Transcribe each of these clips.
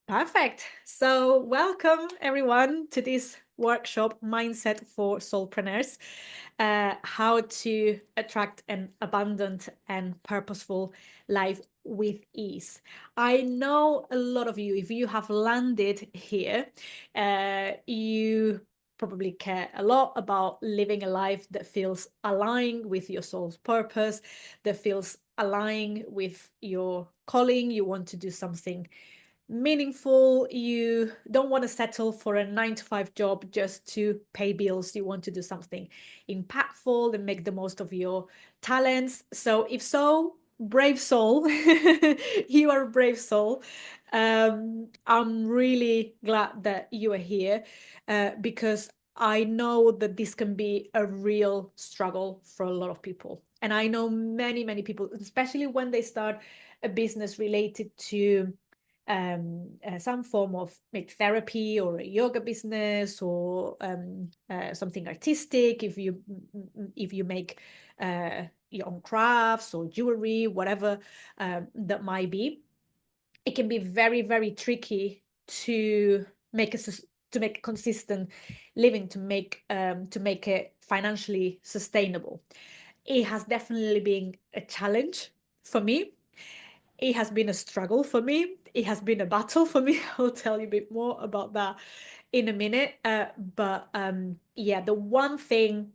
Perfect. So, welcome everyone to this workshop, Mindset for Soulpreneurs, how to attract an abundant and purposeful life with ease. I know a lot of you, if you have landed here, you probably care a lot about living a life that feels aligned with your soul's purpose, that feels aligned with your calling. You want to do something meaningful. You don't want to settle for a 9 to 5 job just to pay bills. You want to do something impactful and make the most of your talents. So, if so, brave soul, you are a brave soul. I'm really glad that you are here because I know that this can be a real struggle for a lot of people. And I know many people, especially when they start a business related to some form of maybe therapy or a yoga business or something artistic. If you make your own crafts or jewelry, whatever that might be, it can be very tricky to make a consistent living, to make it financially sustainable. It has definitely been a challenge for me. It has been a struggle for me. It has been a battle for me. I'll tell you a bit more about that in a minute. But yeah, the one thing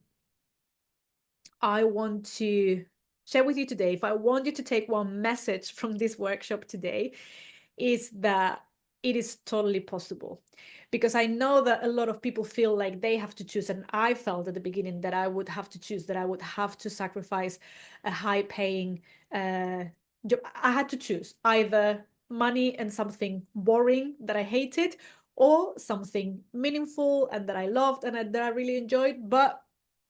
I want to share with you today, if I want you to take one message from this workshop today, is that it is totally possible. Because I know that a lot of people feel like they have to choose, and I felt at the beginning that I would have to choose, that I would have to sacrifice a high paying job. I had to choose either money and something boring that I hated, or something meaningful and that I loved and that I really enjoyed, but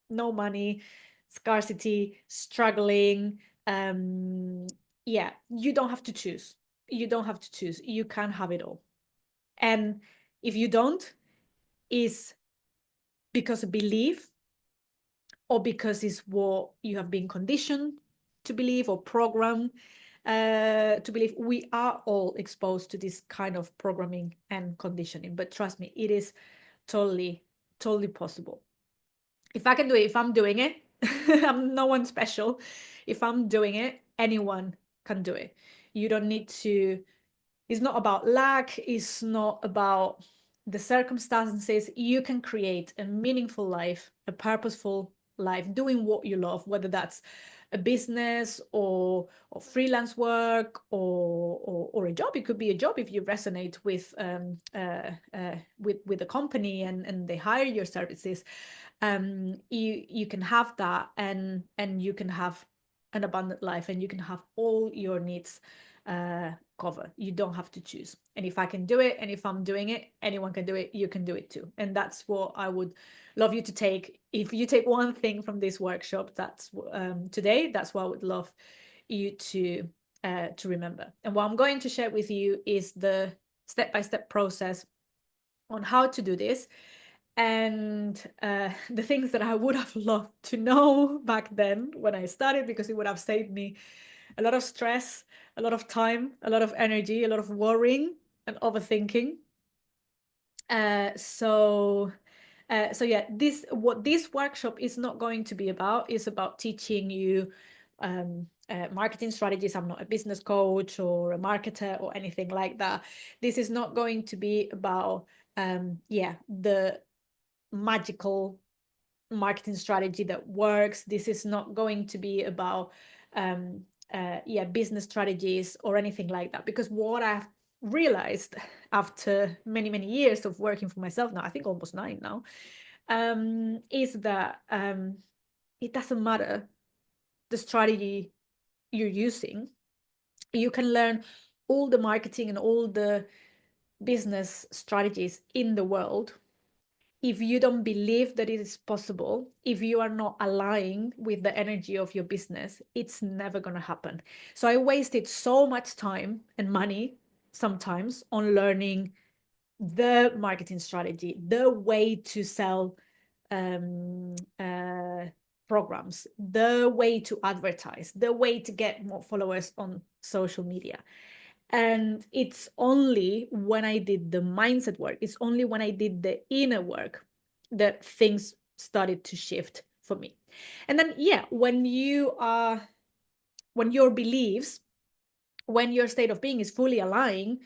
no money, scarcity, struggling. Yeah, you don't have to choose. You don't have to choose. You can have it all. And if you don't, is because of belief, or because it's what you have been conditioned to believe or programmed to believe. We are all exposed to this kind of programming and conditioning, but trust me, it is totally possible. If I can do it, if I'm doing it, I'm no one special. If I'm doing it, anyone can do it. You don't need to, it's not about lack, it's not about the circumstances. You can create a meaningful life, a purposeful life, doing what you love, whether that's a business or freelance work or a job. It could be a job if you resonate with the company and they hire your services. You can have that, and you can have an abundant life, and you can have all your needs covered. You don't have to choose. And if I can do it, and if I'm doing it, anyone can do it. You can do it too. And that's what I would love you to take. If you take one thing from this workshop, that's today, that's what I would love you to remember. And what I'm going to share with you is the step-by-step process on how to do this, and the things that I would have loved to know back then when I started, because it would have saved me a lot of stress, a lot of time, a lot of energy, a lot of worrying and overthinking. So yeah, what this workshop is not going to be about is about teaching you marketing strategies. I'm not a business coach or a marketer or anything like that. This is not going to be about the magical marketing strategy that works. This is not going to be about business strategies or anything like that, because what I've realized after many years of working for myself now, I think almost 9 now, is that it doesn't matter the strategy you're using. You can learn all the marketing and all the business strategies in the world. If you don't believe that it is possible, if you are not aligned with the energy of your business, it's never going to happen. So I wasted so much time and money sometimes on learning the marketing strategy, the way to sell um, uh, programs, the way to advertise, the way to get more followers on social media. And it's only when I did the mindset work, it's only when I did the inner work that things started to shift for me. And then, yeah, when your beliefs, when your state of being is fully aligned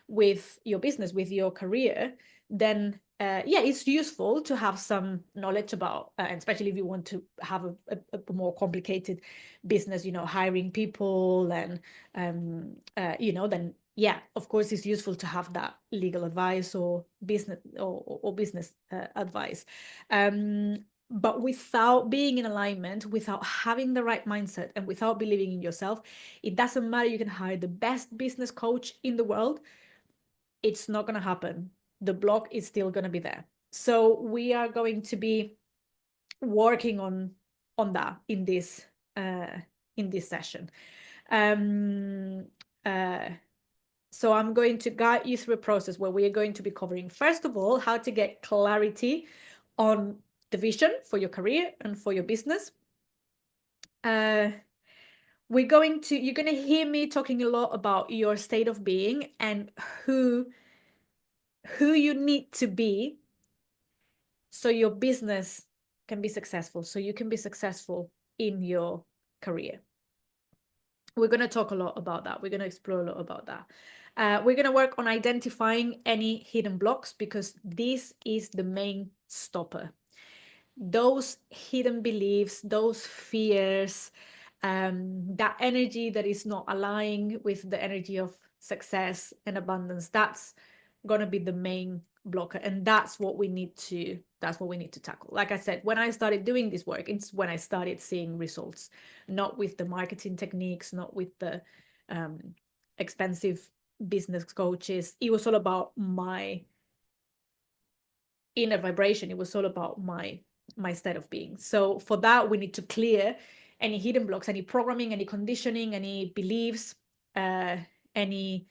with your business, with your career, then yeah, it's useful to have some knowledge about, and especially if you want to have a more complicated business, hiring people and, then yeah, of course, it's useful to have that legal advice or business or business advice. But without being in alignment, without having the right mindset, and without believing in yourself, it doesn't matter. You can hire the best business coach in the world. It's not going to happen. The block is still going to be there. So we are going to be working on that in this session. So I'm going to guide you through a process where we are going to be covering, first of all, how to get clarity on the vision for your career and for your business. You're going to hear me talking a lot about your state of being and who you need to be so your business can be successful, so you can be successful in your career. We're going to talk a lot about that. We're going to explore a lot about that. We're going to work on identifying any hidden blocks, because this is the main stopper. Those hidden beliefs, those fears, that energy that is not aligning with the energy of success and abundance, that's going to be the main blocker. And that's what we need to tackle. Like I said, when I started doing this work, it's when I started seeing results, not with the marketing techniques, not with the expensive business coaches. It was all about my inner vibration. It was all about my state of being. So for that, we need to clear any hidden blocks, any programming, any conditioning, any beliefs, any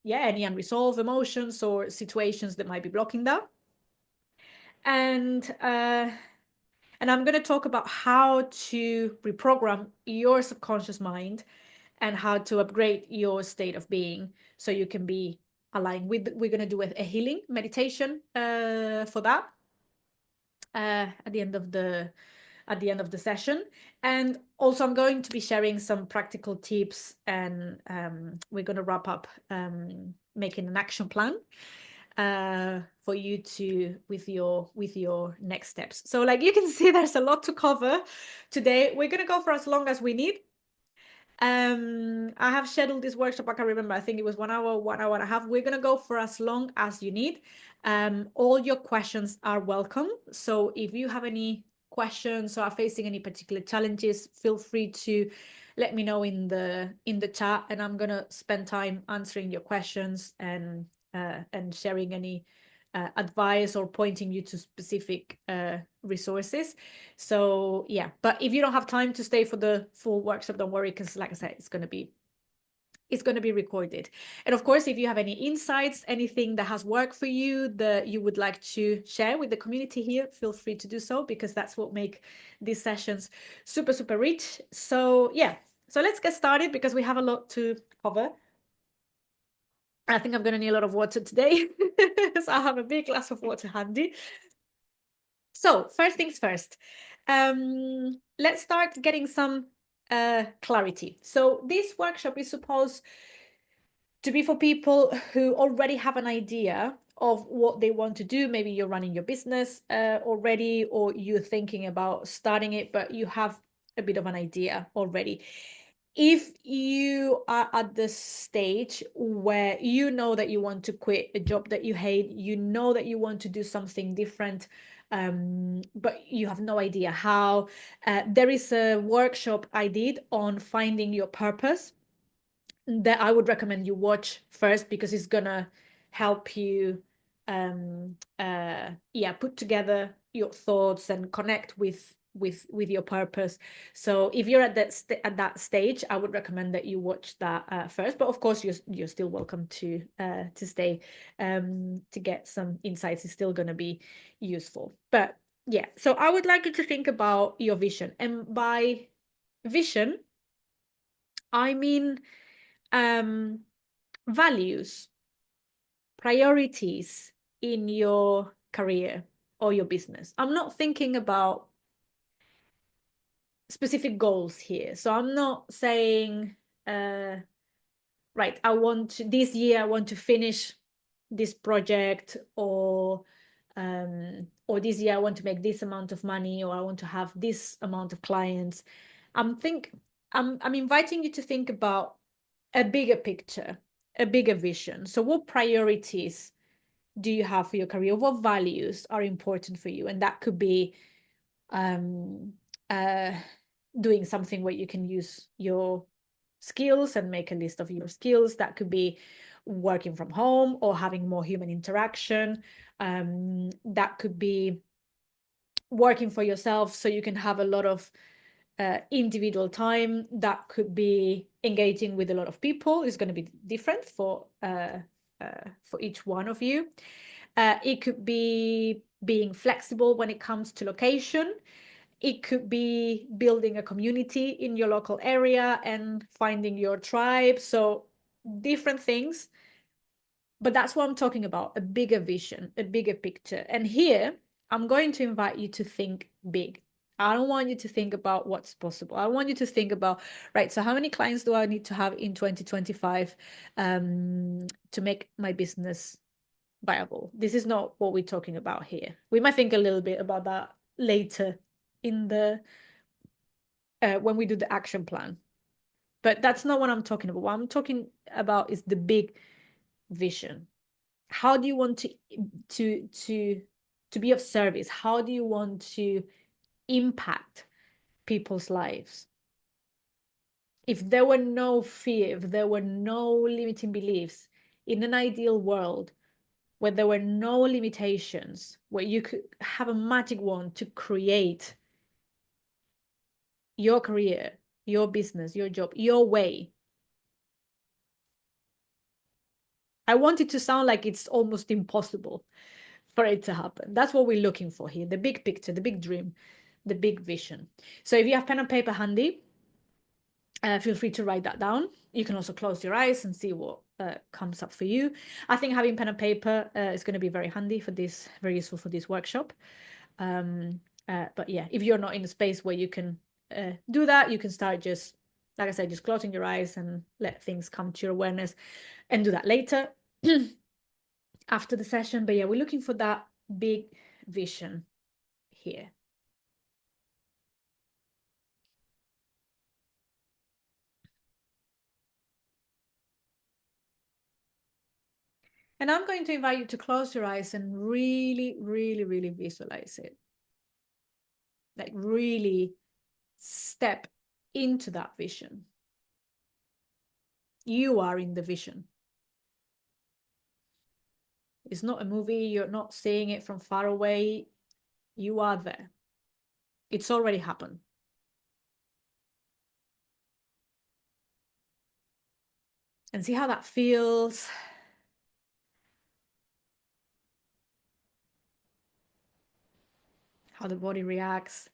any unresolved emotions or situations that might be blocking that. And I'm going to talk about how to reprogram your subconscious mind and how to upgrade your state of being so you can be aligned with. We're going to do a healing meditation for that at the end of the session. And also I'm going to be sharing some practical tips, and we're going to wrap up making an action plan for you to with your next steps. So like you can see, there's a lot to cover today. We're going to go for as long as we need. I have scheduled this workshop, I can remember, I think it was 1 hour, 1 hour and a half. We're going to go for as long as you need. All your questions are welcome. So if you have any questions or are facing any particular challenges, feel free to let me know in the chat, and I'm going to spend time answering your questions and sharing any advice or pointing you to specific resources. So yeah, but if you don't have time to stay for the full workshop, don't worry, because like I said, it's going to be recorded. And of course, if you have any insights, anything that has worked for you that you would like to share with the community here, feel free to do so, because that's what make these sessions super, super rich. So yeah, so let's get started, because we have a lot to cover. I think I'm going to need a lot of water today. So I have a big glass of water handy. So first things first, let's start getting some clarity. So this workshop is supposed to be for people who already have an idea of what they want to do. Maybe you're running your business already, or you're thinking about starting it, but you have a bit of an idea already. If you are at the stage where you know that you want to quit a job that you hate, you know that you want to do something different, but you have no idea how, there is a workshop I did on finding your purpose that I would recommend you watch first, because it's gonna help you put together your thoughts and connect with your purpose. So if you're at that stage, I would recommend that you watch that first, but of course you're still welcome to stay to get some insights. It's still going to be useful. But yeah, so I would like you to think about your vision, and by vision I mean values, priorities in your career or your business. I'm not thinking about specific goals here. So I'm not saying, right, this year I want to finish this project, or this year I want to make this amount of money, or I want to have this amount of clients. I'm inviting you to think about a bigger picture, a bigger vision. So what priorities do you have for your career? What values are important for you? And that could be um, uh, doing something where you can use your skills and make a list of your skills. That could be working from home or having more human interaction. That could be working for yourself so you can have a lot of individual time. That could be engaging with a lot of people. It's going to be different for each one of you. It could be being flexible when it comes to location. It could be building a community in your local area and finding your tribe. So different things. But that's what I'm talking about, a bigger vision, a bigger picture. And here, I'm going to invite you to think big. I don't want you to think about what's possible. I want you to think about, right, so how many clients do I need to have in 2025 to make my business viable? This is not what we're talking about here. We might think a little bit about that later in the when we do the action plan. But that's not what I'm talking about. What I'm talking about is the big vision. How do you want to be of service? How do you want to impact people's lives? If there were no fear, if there were no limiting beliefs, in an ideal world where there were no limitations, where you could have a magic wand to create your career, your business, your job, your way. I want it to sound like it's almost impossible for it to happen. That's what we're looking for here, the big picture, the big dream, the big vision. So if you have pen and paper handy, feel free to write that down. You can also close your eyes and see what comes up for you. I think having pen and paper is going to be very handy for this, very useful for this workshop. But yeah, if you're not in a space where you can do that, you can start just, like I said, just closing your eyes and let things come to your awareness, and do that later after the session. But yeah, we're looking for that big vision here. And I'm going to invite you to close your eyes and really, really, really visualize it. Like really step into that vision. You are in the vision. It's not a movie. You're not seeing it from far away. You are there. It's already happened. And see how that feels. How the body reacts.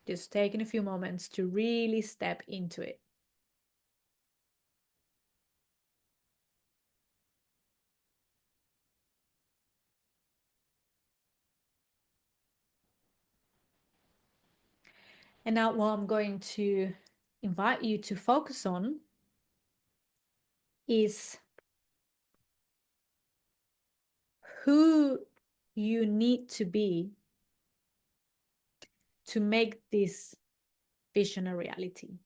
Just taking a few moments to really step into it. And now what I'm going to invite you to focus on is who you need to be to make this vision a reality.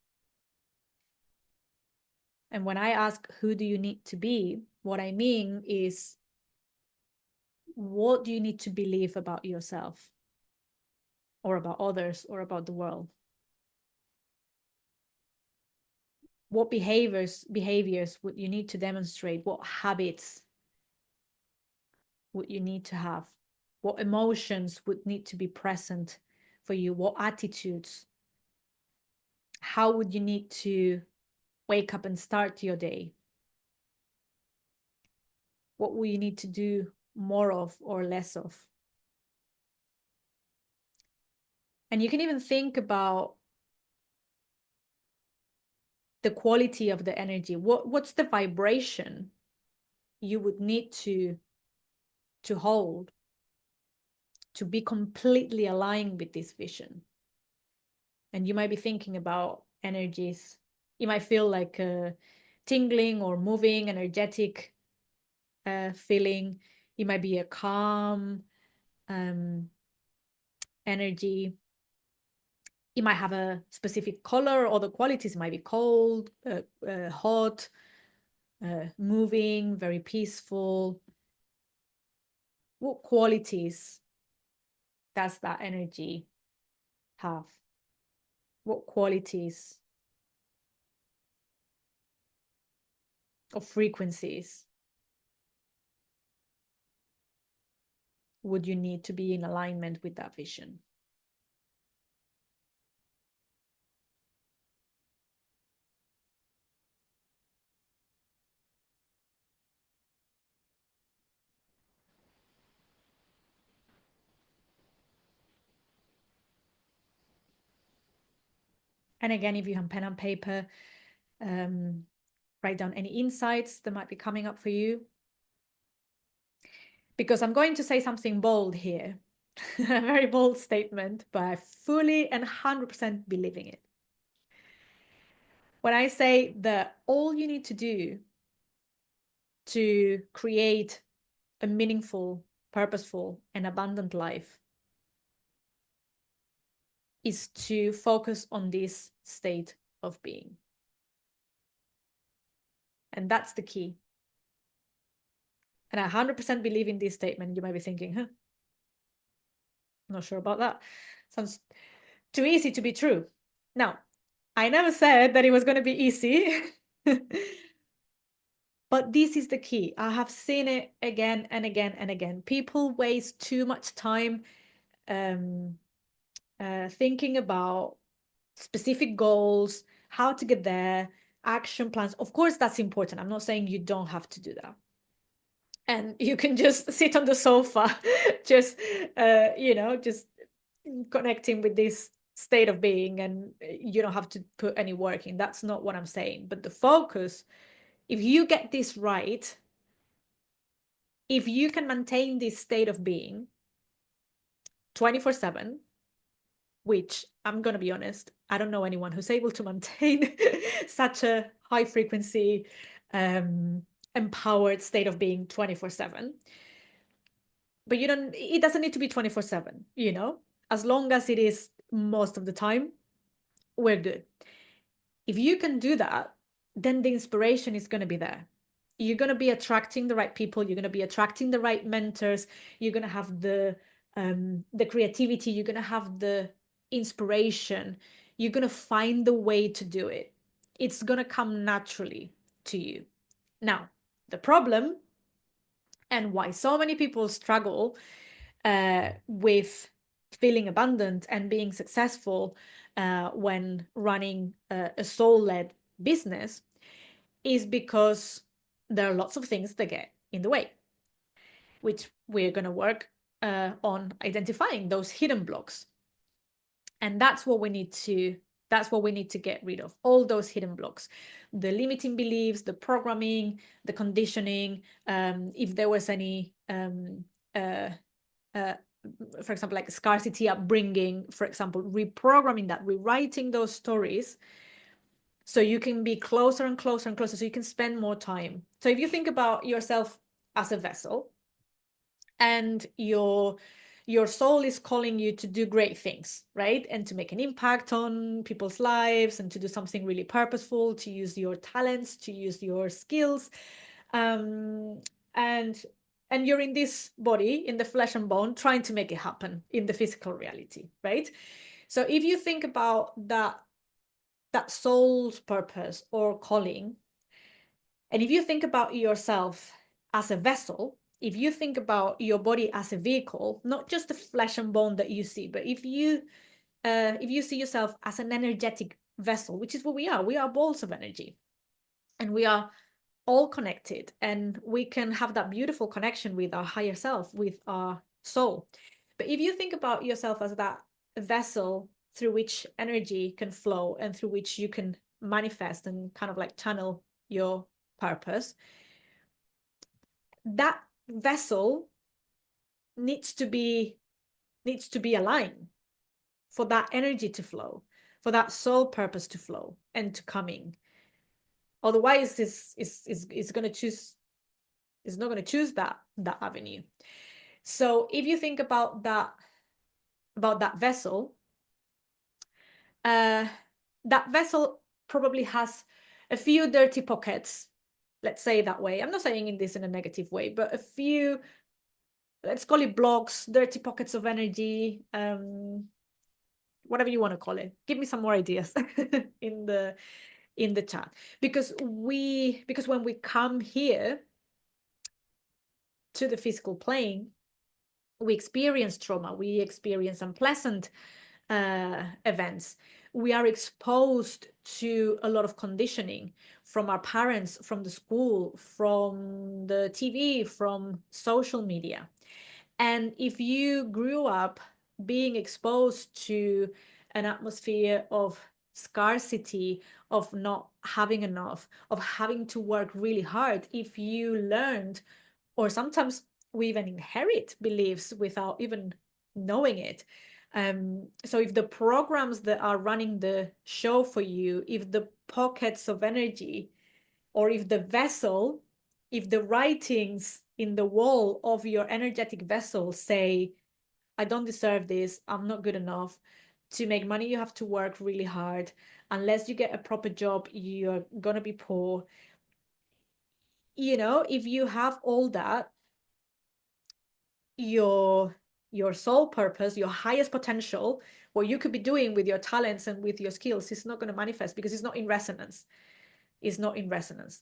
And when I ask, who do you need to be? What I mean is, what do you need to believe about yourself or about others or about the world? What behaviors would you need to demonstrate? What habits would you need to have? What emotions would need to be present for you? What attitudes? How would you need to wake up and start your day? What will you need to do more of or less of? And you can even think about the quality of the energy. What's the vibration you would need to hold to be completely aligned with this vision? And you might be thinking about energies. You might feel like a tingling or moving, energetic feeling. It might be a calm energy. It might have a specific color, or the qualities might be cold, hot, moving, very peaceful. What qualities does that energy have? What qualities or frequencies would you need to be in alignment with that vision? And again, if you have pen and paper, write down any insights that might be coming up for you. Because I'm going to say something bold here, a very bold statement, but I fully and 100% believe in it. When I say that all you need to do to create a meaningful, purposeful, and abundant life is to focus on this state of being. And that's the key. And I 100% believe in this statement. You might be thinking, huh, not sure about that. Sounds too easy to be true. Now, I never said that it was going to be easy. But this is the key. I have seen it again and again and again. People waste too much time thinking about specific goals, how to get there, action plans. Of course, that's important. I'm not saying you don't have to do that. And you can just sit on the sofa, just, just connecting with this state of being, and you don't have to put any work in. That's not what I'm saying. But the focus, if you get this right, if you can maintain this state of being 24/7, which I'm going to be honest, I don't know anyone who's able to maintain such a high frequency, empowered state of being 24/7. But it doesn't need to be 24/7, as long as it is most of the time, we're good. If you can do that, then the inspiration is going to be there. You're going to be attracting the right people. You're going to be attracting the right mentors. You're going to have the creativity. You're going to have the inspiration. You're going to find the way to do it. It's going to come naturally to you. Now, the problem, and why so many people struggle with feeling abundant and being successful when running a soul-led business, is because there are lots of things that get in the way, which we're going to work on identifying those hidden blocks. And that's what we need to get rid of, all those hidden blocks, the limiting beliefs, the programming, the conditioning. If there was any for example, like scarcity upbringing, for example, reprogramming that, rewriting those stories so you can be closer and closer and closer, so you can spend more time. So if you think about yourself as a vessel, and your soul is calling you to do great things, right? And to make an impact on people's lives, and to do something really purposeful, to use your talents, to use your skills. And you're in this body, in the flesh and bone, trying to make it happen in the physical reality, right? So if you think about that soul's purpose or calling, and if you think about yourself as a vessel, if you think about your body as a vehicle, not just the flesh and bone that you see, but if you see yourself as an energetic vessel, which is what we are balls of energy, and we are all connected, and we can have that beautiful connection with our higher self, with our soul. But if you think about yourself as that vessel through which energy can flow and through which you can manifest and kind of like channel your purpose, that vessel needs to be aligned for that energy to flow, for that soul purpose to flow and to come in. Otherwise, this is going to choose, is not going to choose that avenue. So if you think about that vessel, that vessel probably has a few dirty pockets, let's say that way. I'm not saying this in a negative way, but a few, let's call it blocks, dirty pockets of energy, whatever you want to call it. Give me some more ideas in the chat, because when we come here to the physical plane, we experience trauma, we experience unpleasant events. We are exposed to a lot of conditioning from our parents, from the school, from the TV, from social media. And if you grew up being exposed to an atmosphere of scarcity, of not having enough, of having to work really hard, if you learned, or sometimes we even inherit beliefs without even knowing it. So if the programs that are running the show for you, if the pockets of energy, or if the vessel, if the writings in the wall of your energetic vessel say, I don't deserve this, I'm not good enough, to make money you have to work really hard, unless you get a proper job you're gonna be poor, if you have all that, your soul purpose, your highest potential, what you could be doing with your talents and with your skills, is not going to manifest, because it's not in resonance. It's not in resonance.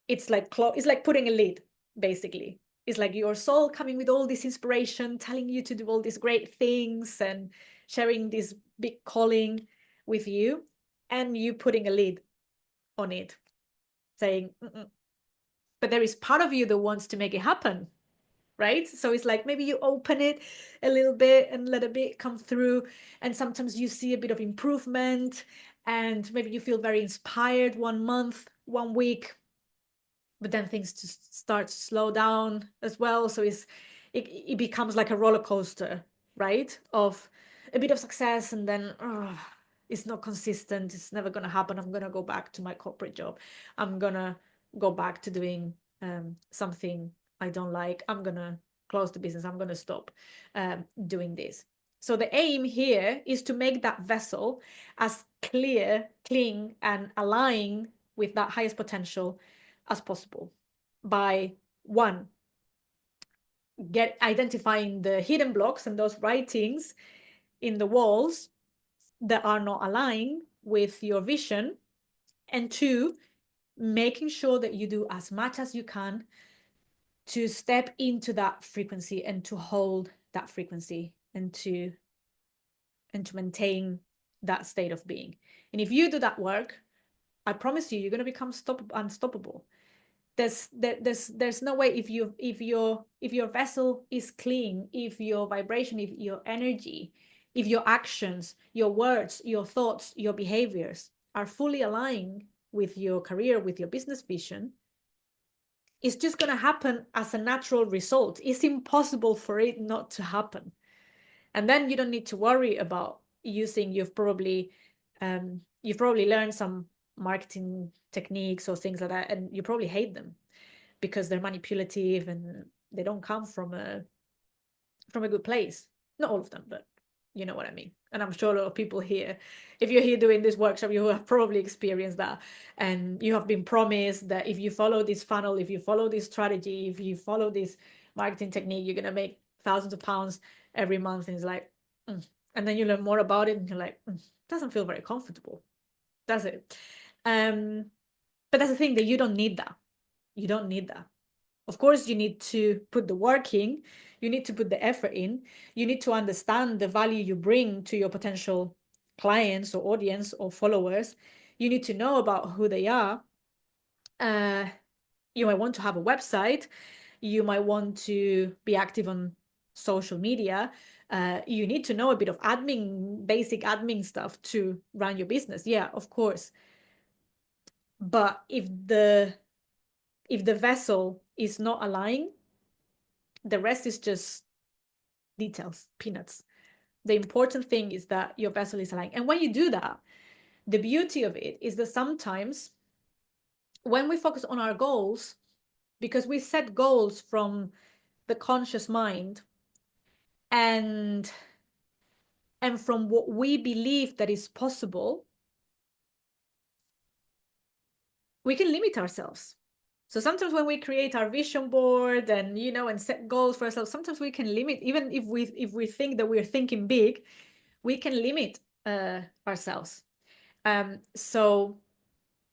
It's like putting a lid, basically. It's like your soul coming with all this inspiration, telling you to do all these great things and sharing this big calling with you, and you putting a lid on it, saying, mm-mm. But there is part of you that wants to make it happen, right? So it's like maybe you open it a little bit and let a bit come through, and sometimes you see a bit of improvement, and maybe you feel very inspired 1 month, 1 week, but then things just start to slow down as well. So it becomes like a roller coaster, right? Of a bit of success, and then it's not consistent, it's never going to happen, I'm going to go back to my corporate job, I'm going to go back to doing something I don't like, I'm going to close the business, I'm going to stop doing this. So the aim here is to make that vessel as clear, clean, and align with that highest potential as possible by, one, identifying the hidden blocks and those writings in the walls that are not aligned with your vision, and two, making sure that you do as much as you can to step into that frequency and to hold that frequency and to maintain that state of being. And if you do that work, I promise you, you're going to become unstoppable. There's no way, if your vessel is clean, if your vibration, if your energy, if your actions, your words, your thoughts, your behaviors are fully aligned with your career, with your business vision, it's just going to happen as a natural result. It's impossible for it not to happen. And then you don't need to worry about using, you've probably learned some marketing techniques or things like that, and you probably hate them because they're manipulative and they don't come from a good place. Not all of them, but you know what I mean. And I'm sure a lot of people here, if you're here doing this workshop, you have probably experienced that. And you have been promised that if you follow this funnel, if you follow this strategy, if you follow this marketing technique, you're going to make thousands of pounds every month. And it's like, and then you learn more about it and you're like, doesn't feel very comfortable, does it? But that's the thing, that you don't need that. You don't need that. Of course, you need to put the work in, you need to put the effort in, you need to understand the value you bring to your potential clients or audience or followers. You need to know about who they are. You might want to have a website. You might want to be active on social media, you need to know a bit of basic admin stuff to run your business. Yeah, of course. But if the vessel is not aligned, the rest is just details, peanuts. The important thing is that your vessel is aligned. And when you do that, the beauty of it is that sometimes when we focus on our goals, because we set goals from the conscious mind and from what we believe that is possible, we can limit ourselves. So sometimes when we create our vision board and and set goals for ourselves, sometimes we can limit, even if we think that we're thinking big, we can limit ourselves. So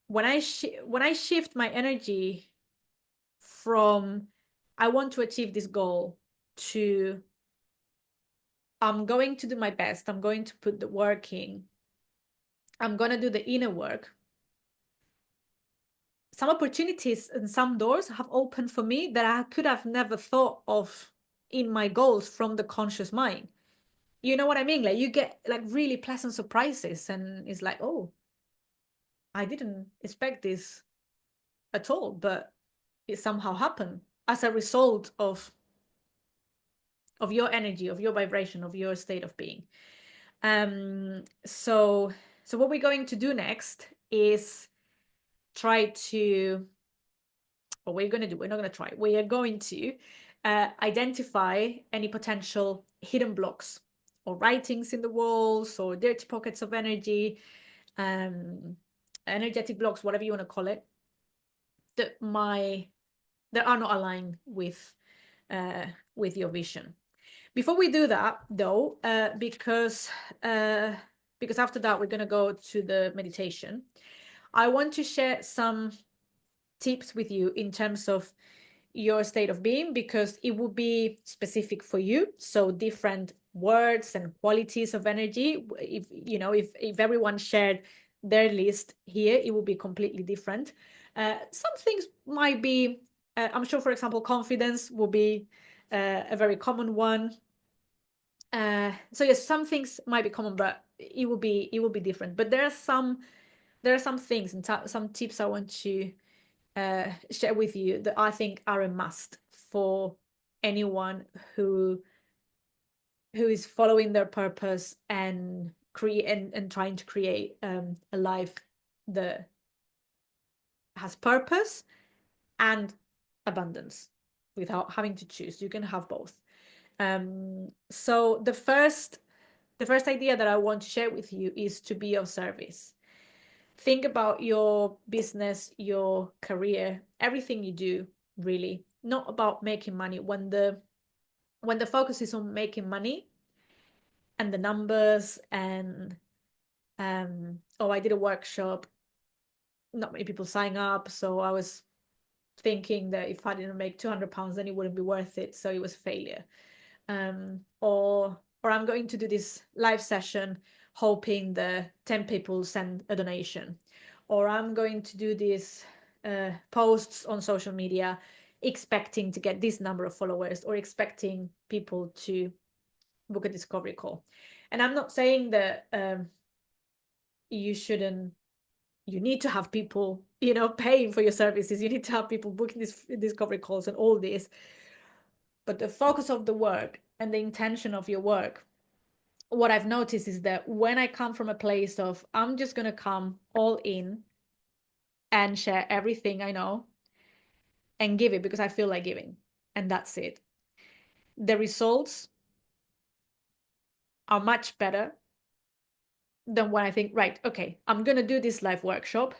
when I shift my energy from I want to achieve this goal to I'm going to do my best, I'm going to put the work in, I'm going to do the inner work, some opportunities and some doors have opened for me that I could have never thought of in my goals from the conscious mind. You know what I mean? Like you get like really pleasant surprises and it's like, oh, I didn't expect this at all, but it somehow happened as a result of your energy, of your vibration, of your state of being. So what we're going to do next is try to, what we're going to do, we're not going to try, we are going to identify any potential hidden blocks or writings in the walls or dirty pockets of energy, energetic blocks, whatever you want to call it, that are not aligned with your vision. Before we do that, though, because after that we're going to go to the meditation, I want to share some tips with you in terms of your state of being, because it will be specific for you. So different words and qualities of energy, if everyone shared their list here, it will be completely different. Some things might be, I'm sure, for example, confidence will be a very common one. So yes, some things might be common, but it will be different. But there are some things and some tips I want to share with you that I think are a must for anyone who is following their purpose and trying to create a life that has purpose and abundance without having to choose. You can have both. So the first idea that I want to share with you is to be of service. Think about your business, your career, everything you do, really, not about making money. When the focus is on making money and the numbers and I did a workshop, not many people sign up, so I was thinking that if I didn't make £200 then it wouldn't be worth it, so it was a failure. Or I'm going to do this live session hoping the 10 people send a donation, or I'm going to do these posts on social media expecting to get this number of followers, or expecting people to book a discovery call. And I'm not saying that you need to have people paying for your services, you need to have people booking these discovery calls and all this, but the focus of the work and the intention of your work, what I've noticed is that when I come from a place of I'm just going to come all in and share everything I know and give it because I feel like giving, and that's it, the results are much better than when I think, right, okay, I'm going to do this live workshop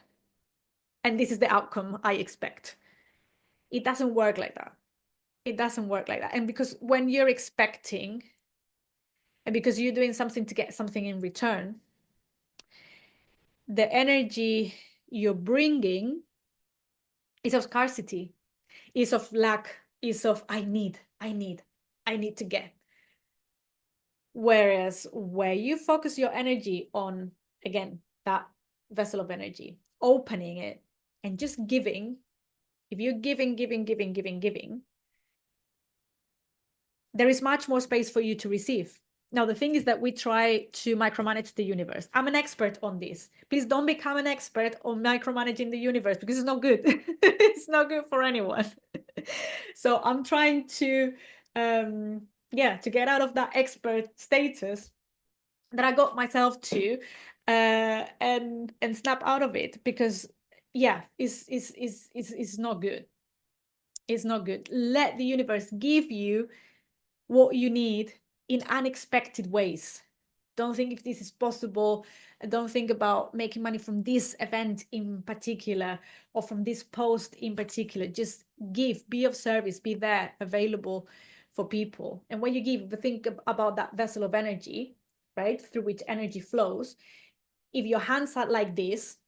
and this is the outcome I expect. It doesn't work like that. It doesn't work like that. And because when you're expecting, and because you're doing something to get something in return, the energy you're bringing is of scarcity, is of lack, is of I need to get. Whereas where you focus your energy on, again, that vessel of energy, opening it and just giving, if you're giving, there is much more space for you to receive. Now, the thing is that we try to micromanage the universe. I'm an expert on this. Please don't become an expert on micromanaging the universe, because it's not good. It's not good for anyone. So I'm trying to, to get out of that expert status that I got myself to, and snap out of it, because it's not good. It's not good. Let the universe give you what you need in unexpected ways. Don't think if this is possible. Don't think about making money from this event in particular, or from this post in particular. Just give, be of service, be there, available for people. And when you give, think about that vessel of energy, right, through which energy flows. If your hands are like this,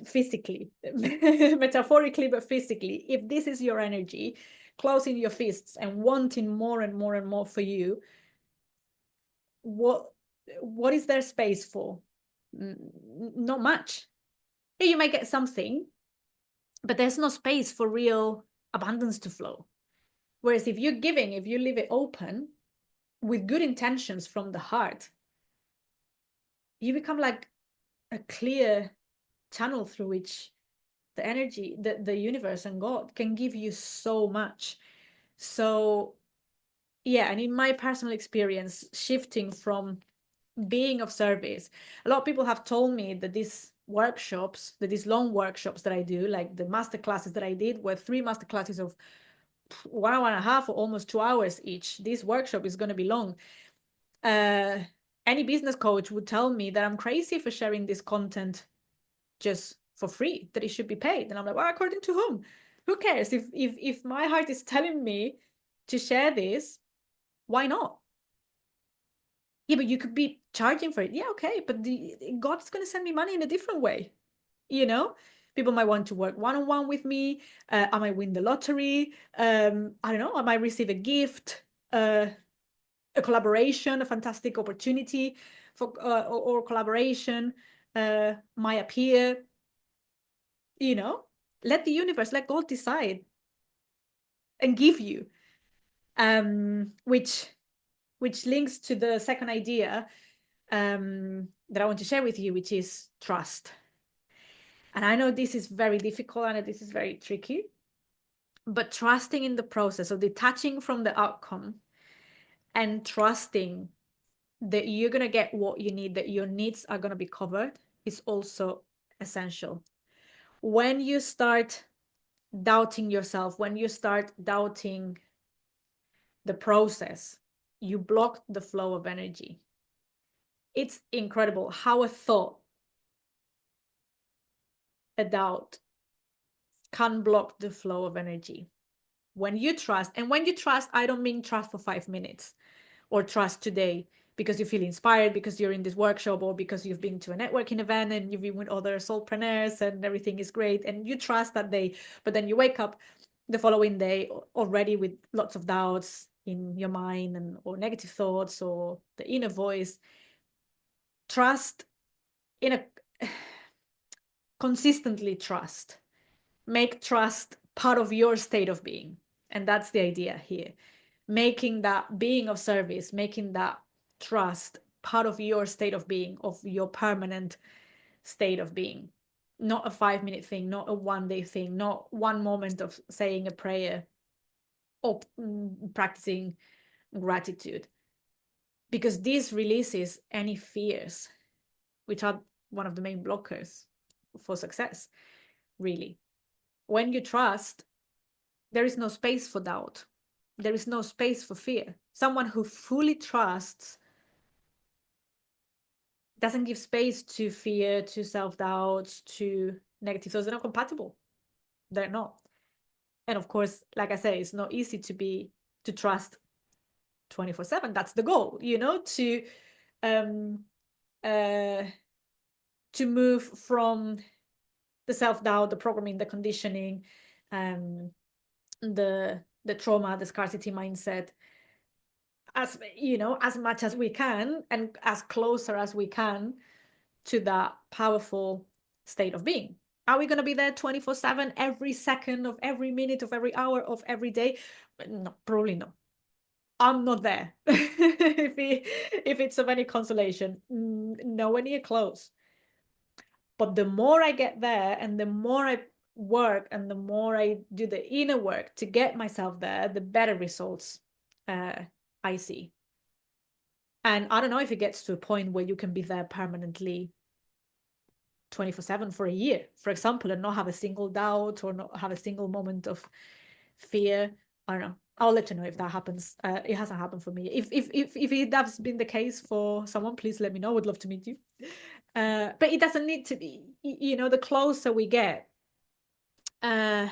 physically, metaphorically, but physically, if this is your energy, closing your fists and wanting more and more and more for you, what is there space for? Not much. Yeah, you might get something, but there's no space for real abundance to flow. Whereas if you're giving, if you leave it open with good intentions from the heart, you become like a clear channel through which the energy, the universe and God can give you so much. So yeah, and in my personal experience, shifting from being of service, a lot of people have told me that these workshops, that these long workshops that I do, like the master classes that I did, were 3 master classes of 1 hour and a half or almost 2 hours each. This workshop is going to be long. Any business coach would tell me that I'm crazy for sharing this content just for free, that it should be paid. And I'm like, well, according to whom? Who cares? If my heart is telling me to share this, why not? Yeah, but you could be charging for it. Yeah, okay, but God's going to send me money in a different way. You know, people might want to work one-on-one with me. I might win the lottery. I don't know. I might receive a gift, a collaboration, a fantastic opportunity for or collaboration might appear. You know, let the universe, let God decide and give you. Which links to the second idea that I want to share with you, which is trust. And I know this is very difficult and this is very tricky, but trusting in the process of detaching from the outcome and trusting that you're going to get what you need, that your needs are going to be covered, is also essential. When you start doubting yourself, when you start doubting the process, you block the flow of energy. It's incredible how a thought, a doubt, can block the flow of energy. When you trust, and when you trust, I don't mean trust for 5 minutes or trust today because you feel inspired, because you're in this workshop, or because you've been to a networking event and you've been with other soulpreneurs and everything is great and you trust that day, but then you wake up the following day already with lots of doubts in your mind, and or negative thoughts or the inner voice. Trust in a consistently trust. Make trust part of your state of being. And that's the idea here. Making that being of service, making that trust part of your state of being, of your permanent state of being. Not a 5-minute thing, not a 1-day thing, not one moment of saying a prayer or practicing gratitude. Because this releases any fears, which are one of the main blockers for success, really. When you trust, there is no space for doubt. There is no space for fear. Someone who fully trusts doesn't give space to fear, to self-doubt, to negative thoughts. They're not compatible. They're not. And of course, like I say, it's not easy to trust 24/7. That's the goal, um uh to move from the self-doubt, the programming, the conditioning, the trauma, the scarcity mindset, as much as we can and as closer as we can to that powerful state of being. Are we going to be there 24/7, every second of every minute of every hour of every day? No, probably not. I'm not there. If it's of any consolation, nowhere near close. But the more I get there and the more I work and the more I do the inner work to get myself there, the better results I see. And I don't know if it gets to a point where you can be there permanently 24/7 for a year, for example, and not have a single doubt or not have a single moment of fear. I don't know. I'll let you know if that happens. It hasn't happened for me. If it has been the case for someone, please let me know. Would love to meet you. But it doesn't need to be. The closer we get, uh,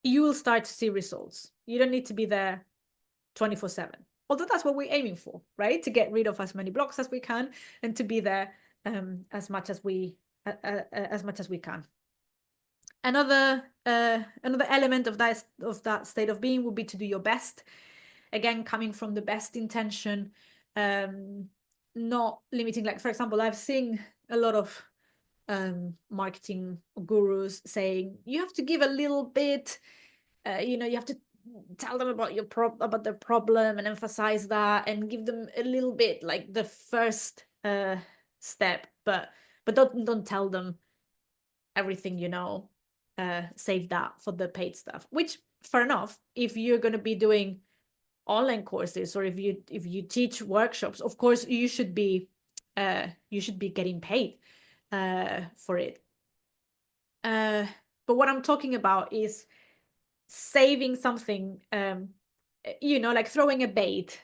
you will start to see results. You don't need to be there 24/7. Although that's what we're aiming for, right? To get rid of as many blocks as we can and to be there as much as we can. Another element of that state of being would be to do your best. Again, coming from the best intention, not limiting. Like, for example, I've seen a lot of marketing gurus saying you have to give a little bit. You have to tell them about about the problem and emphasize that and give them a little bit, like the first step, but don't tell them everything. Save that for the paid stuff, which fair enough. If you're going to be doing online courses or if you teach workshops, of course you should be getting paid for it. But what I'm talking about is saving something, like throwing a bait,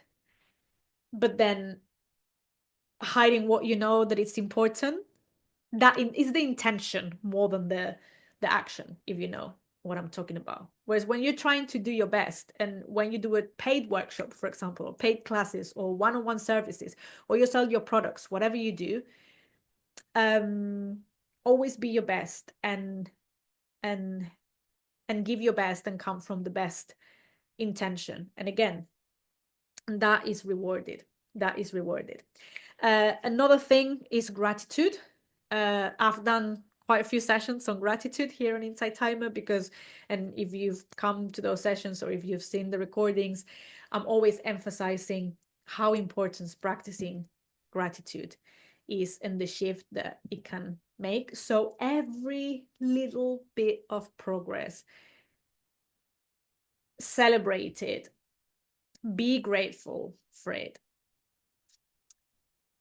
but then hiding what you know that it's important. That is the intention more than the action, if you know what I'm talking about. Whereas when you're trying to do your best and when you do a paid workshop, for example, or paid classes or one-on-one services, or you sell your products, whatever you do, always be your best and give your best and come from the best intention. And again, that is rewarded. Another thing is gratitude. I've done quite a few sessions on gratitude here on Inside Timer and if you've come to those sessions or if you've seen the recordings, I'm always emphasizing how important practicing gratitude is and the shift that it can make. So every little bit of progress, celebrate it, be grateful for it.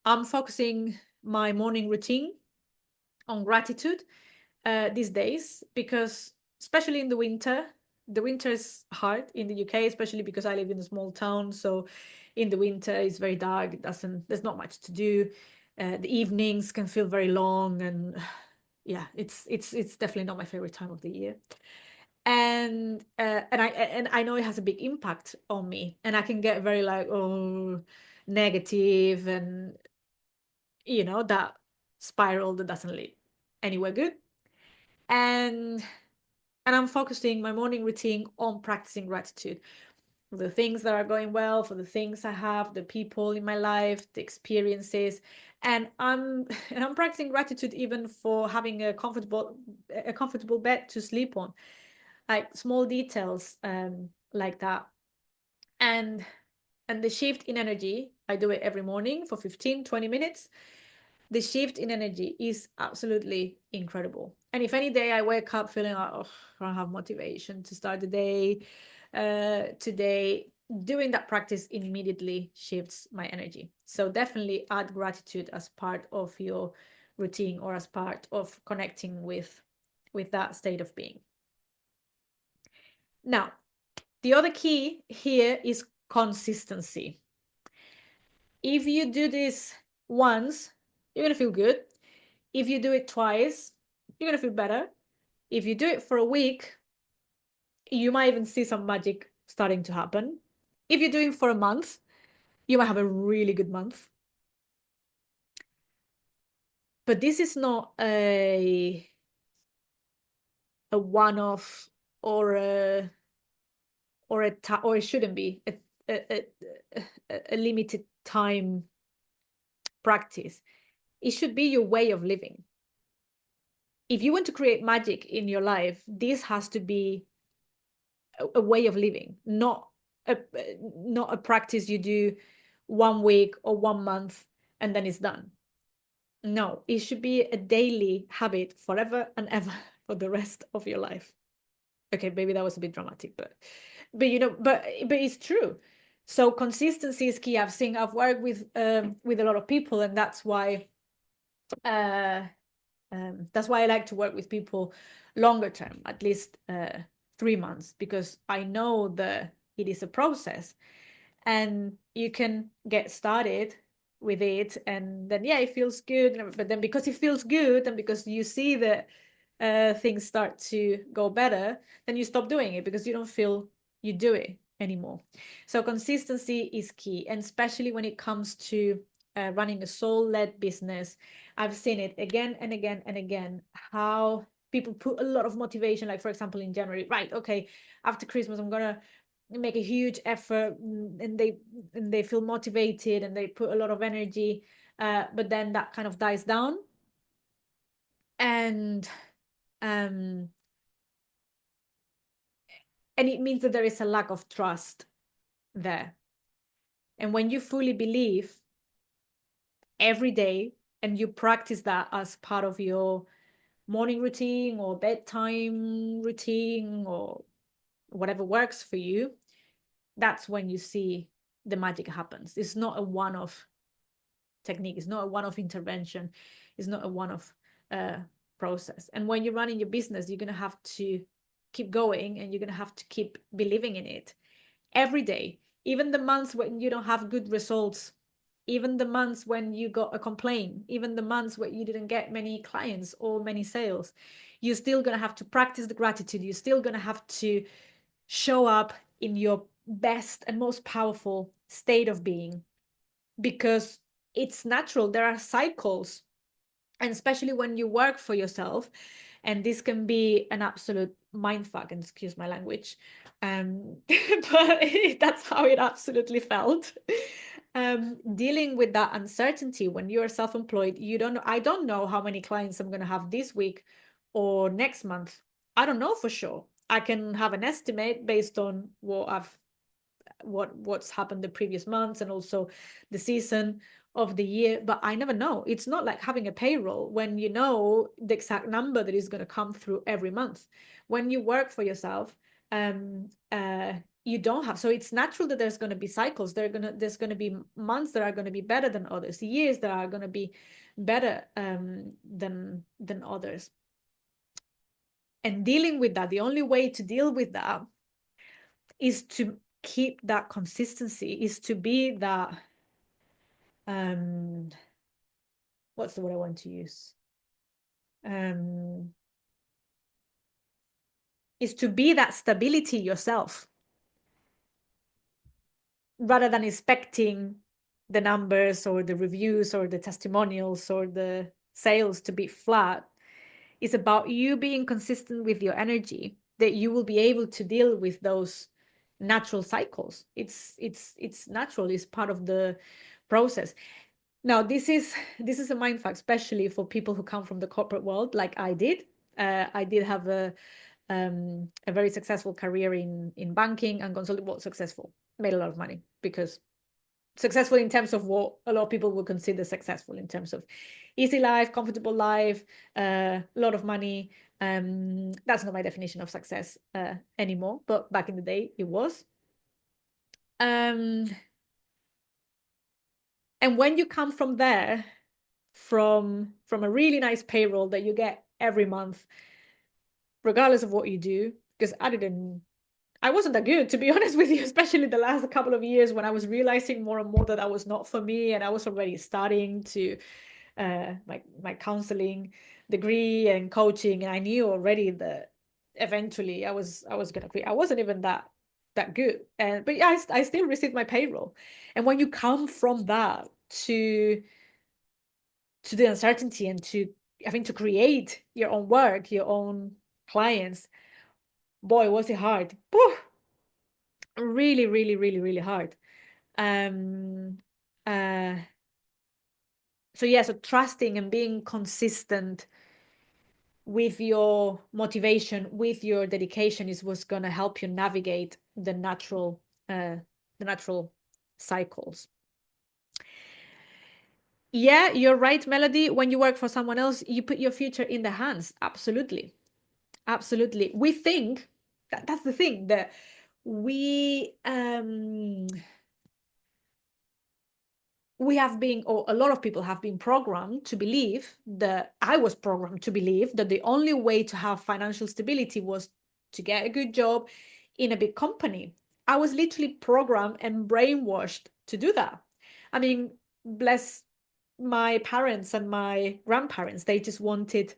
I'm focusing my morning routine on gratitude these days because, especially in the winter is hard in the UK, especially because I live in a small town. So in the winter it's very dark. There's not much to do. The evenings can feel very long, and yeah, it's definitely not my favorite time of the year. And I know it has a big impact on me, and I can get very like negative, and that spiral that doesn't lead anywhere good. And I'm focusing my morning routine on practicing gratitude for the things that are going well, for the things I have, the people in my life, the experiences. And I'm practicing gratitude even for having a comfortable bed to sleep on, like small details like that. And the shift in energy, I do it every morning for 15-20 minutes. The shift in energy is absolutely incredible. And if any day I wake up feeling like, oh, I don't have motivation to start the day today, doing that practice immediately shifts my energy. So definitely add gratitude as part of your routine or as part of connecting with that state of being. Now, the other key here is consistency. If you do this once, you're going to feel good. If you do it twice, you're going to feel better. If you do it for a week, you might even see some magic starting to happen. If you're doing it for a month, you might have a really good month. But this is not a one-off or it shouldn't be a limited time practice. It should be your way of living. If you want to create magic in your life, this has to be a way of living, not not a practice you do 1 week or 1 month and then it's done. No, it should be a daily habit forever and ever for the rest of your life. Okay, maybe that was a bit dramatic, but but it's true. So consistency is key. I've worked with a lot of people, and uh, that's why I like to work with people longer term, at least 3 months, because I know that it is a process, and you can get started with it, and then yeah, it feels good, but then because it feels good and because you see that things start to go better, then you stop doing it because you don't feel you do it anymore. So consistency is key, and especially when it comes to running a soul-led business. I've seen it again and again and again, how people put a lot of motivation, like for example in January, right, okay, after Christmas I'm gonna make a huge effort, and they feel motivated and they put a lot of energy, but then that kind of dies down, and um and it means that there is a lack of trust there. And when you fully believe every day and you practice that as part of your morning routine or bedtime routine or whatever works for you, that's when you see the magic happens. It's not a one-off technique, it's not a one-off intervention, it's not a one-off uh, process. And when you're running your business, you're going to have to keep going, and you're going to have to keep believing in it every day, even the months when you don't have good results, even the months when you got a complaint, even the months where you didn't get many clients or many sales. You're still going to have to practice the gratitude. You're still going to have to show up in your best and most powerful state of being, because it's natural. There are cycles, and especially when you work for yourself, and this can be an absolute mindfuck, and excuse my language, but that's how it absolutely felt. Dealing with that uncertainty when you're self-employed, you don't know. I don't know how many clients I'm going to have this week or next month. I don't know for sure. I can have an estimate based on what's happened the previous months and also the season of the year, but I never know. It's not like having a payroll when you know the exact number that is going to come through every month. When you work for yourself, um you don't have. So it's natural that there's going to be cycles. There's going to be months that are going to be better than others, years that are going to be better than others. And dealing with that, the only way to deal with that is to keep that consistency, is to be that um what's the word I want to use, um is to be that stability yourself, rather than expecting the numbers or the reviews or the testimonials or the sales to be flat. It's about you being consistent with your energy, that you will be able to deal with those natural cycles. It's natural, it's part of the process. Now, this is a mindfuck, especially for people who come from the corporate world, like I did. I did have a very successful career in banking and consulting. Well, successful, made a lot of money, because successful in terms of what a lot of people would consider successful, in terms of easy life, comfortable life, a lot of money. That's not my definition of success anymore, but back in the day, it was. Um, and when you come from there, from a really nice payroll that you get every month, regardless of what you do, because I wasn't that good, to be honest with you, especially the last couple of years, when I was realizing more and more that that was not for me, and I was already starting to my counseling degree and coaching, and I knew already that eventually I was gonna quit. I wasn't even that good, and but yeah, I still received my payroll. And when you come from that to the uncertainty and to having to create your own work, your own clients, boy, was it hard. Whew, really, really, really, really hard. Um, uh, so yeah, so trusting and being consistent with your motivation, with your dedication, is what's going to help you navigate the natural the natural cycles. Yeah, you're right, Melody. When you work for someone else, you put your future in their hands. Absolutely. Absolutely. We think that's the thing that we have been, or a lot of people have been programmed to believe that I was programmed to believe that the only way to have financial stability was to get a good job in a big company. I was literally programmed and brainwashed to do that. I mean, bless my parents and my grandparents, they just wanted,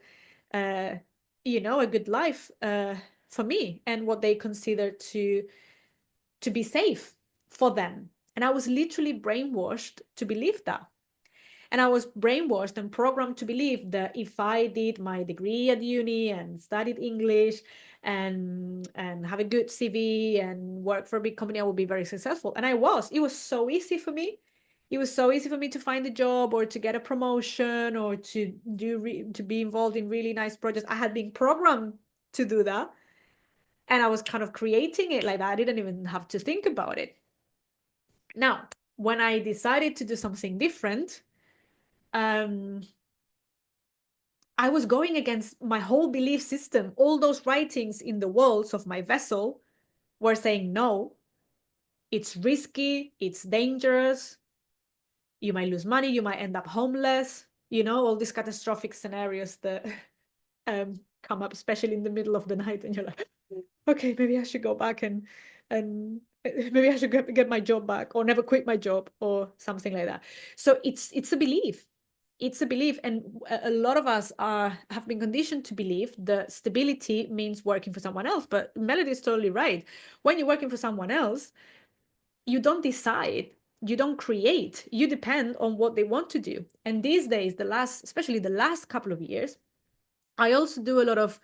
uh, a good life for me and what they considered to be safe for them. And I was literally brainwashed to believe that. And I was brainwashed and programmed to believe that if I did my degree at uni and studied English and have a good CV and work for a big company, I would be very successful. And I was. It was so easy for me. It was so easy for me to find a job or to get a promotion or to be involved in really nice projects. I had been programmed to do that. And I was kind of creating it like that. I didn't even have to think about it. Now, when I decided to do something different, um, I was going against my whole belief system. All those writings in the walls of my vessel were saying, no, it's risky, it's dangerous, you might lose money, you might end up homeless, all these catastrophic scenarios that come up, especially in the middle of the night. And you're like, okay, maybe I should go back and maybe I should get my job back or never quit my job or something like that. So it's a belief. It's a belief, and a lot of us have been conditioned to believe that stability means working for someone else. But Melody is totally right. When you're working for someone else, you don't decide, you don't create, you depend on what they want to do. And these days, especially the last couple of years, I also do a lot of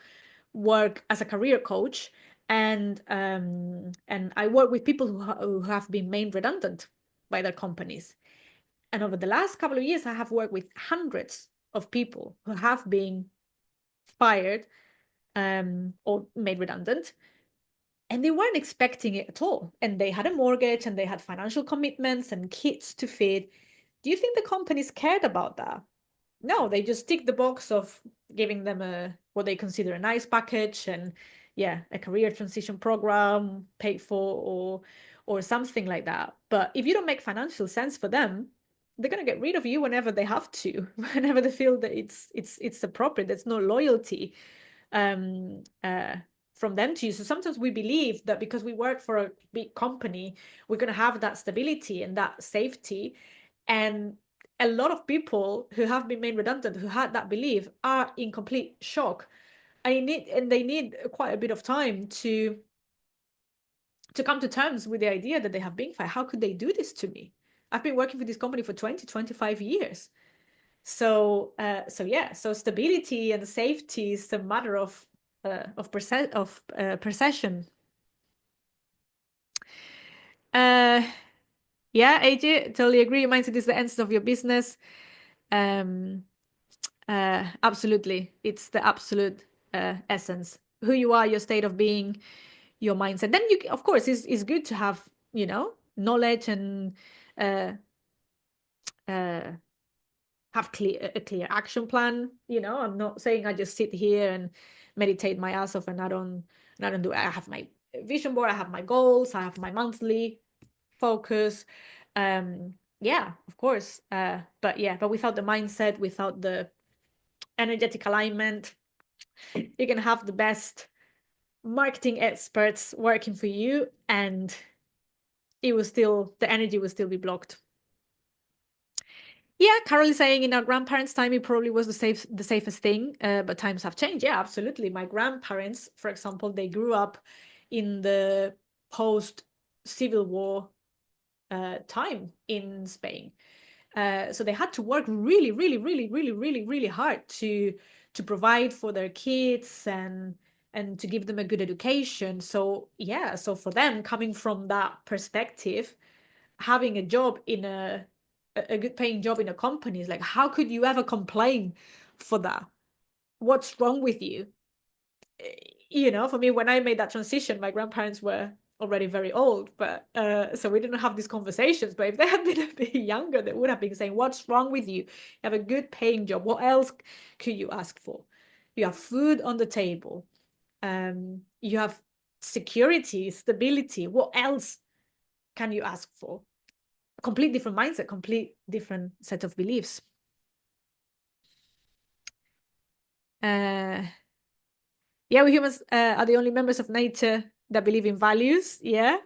work as a career coach, and I work with people who have been made redundant by their companies. And over the last couple of years, I have worked with hundreds of people who have been fired or made redundant, and they weren't expecting it at all. And they had a mortgage and they had financial commitments and kids to feed. Do you think the companies cared about that? No, they just tick the box of giving them what they consider a nice package and a career transition program paid for or something like that. But if you don't make financial sense for them, they're gonna get rid of you whenever they have to, whenever they feel that it's appropriate. There's no loyalty um, uh, from them to you. So sometimes we believe that because we work for a big company, we're gonna have that stability and that safety. And a lot of people who have been made redundant, who had that belief, are in complete shock. They need quite a bit of time to come to terms with the idea that they have been fired. How could they do this to me? I've been working for this company for 20, 25 years. So stability and safety is a matter of perception. Yeah, AJ, totally agree. Mindset is the essence of your business. Um, Absolutely, it's the absolute essence. Who you are, your state of being, your mindset. Then of course, it's good to have knowledge and uh, uh, have a clear action plan. I'm not saying I just sit here and meditate my ass off and I don't do it. I have my vision board, I have my goals, I have my monthly focus. Yeah, of course. But without the mindset, without the energetic alignment, you can have the best marketing experts working for you, and the energy will still be blocked. Yeah, Carol is saying in our grandparents' time, it probably was the safest thing, but times have changed. Yeah, absolutely. My grandparents, for example, they grew up in the post-Civil War time in Spain. So they had to work really, really, really, really, really, really hard to provide for their kids and to give them a good education. So yeah, so for them, coming from that perspective, having a job in a good paying job in a company is like, how could you ever complain for that? What's wrong with you? For me, when I made that transition, my grandparents were already very old, but so we didn't have these conversations. But if they had been a bit younger, they would have been saying, what's wrong with you? You have a good paying job. What else could you ask for? You have food on the table. You have security, stability. What else can you ask for? A complete different mindset, complete different set of beliefs. Yeah, we humans are the only members of nature that believe in values. Yeah.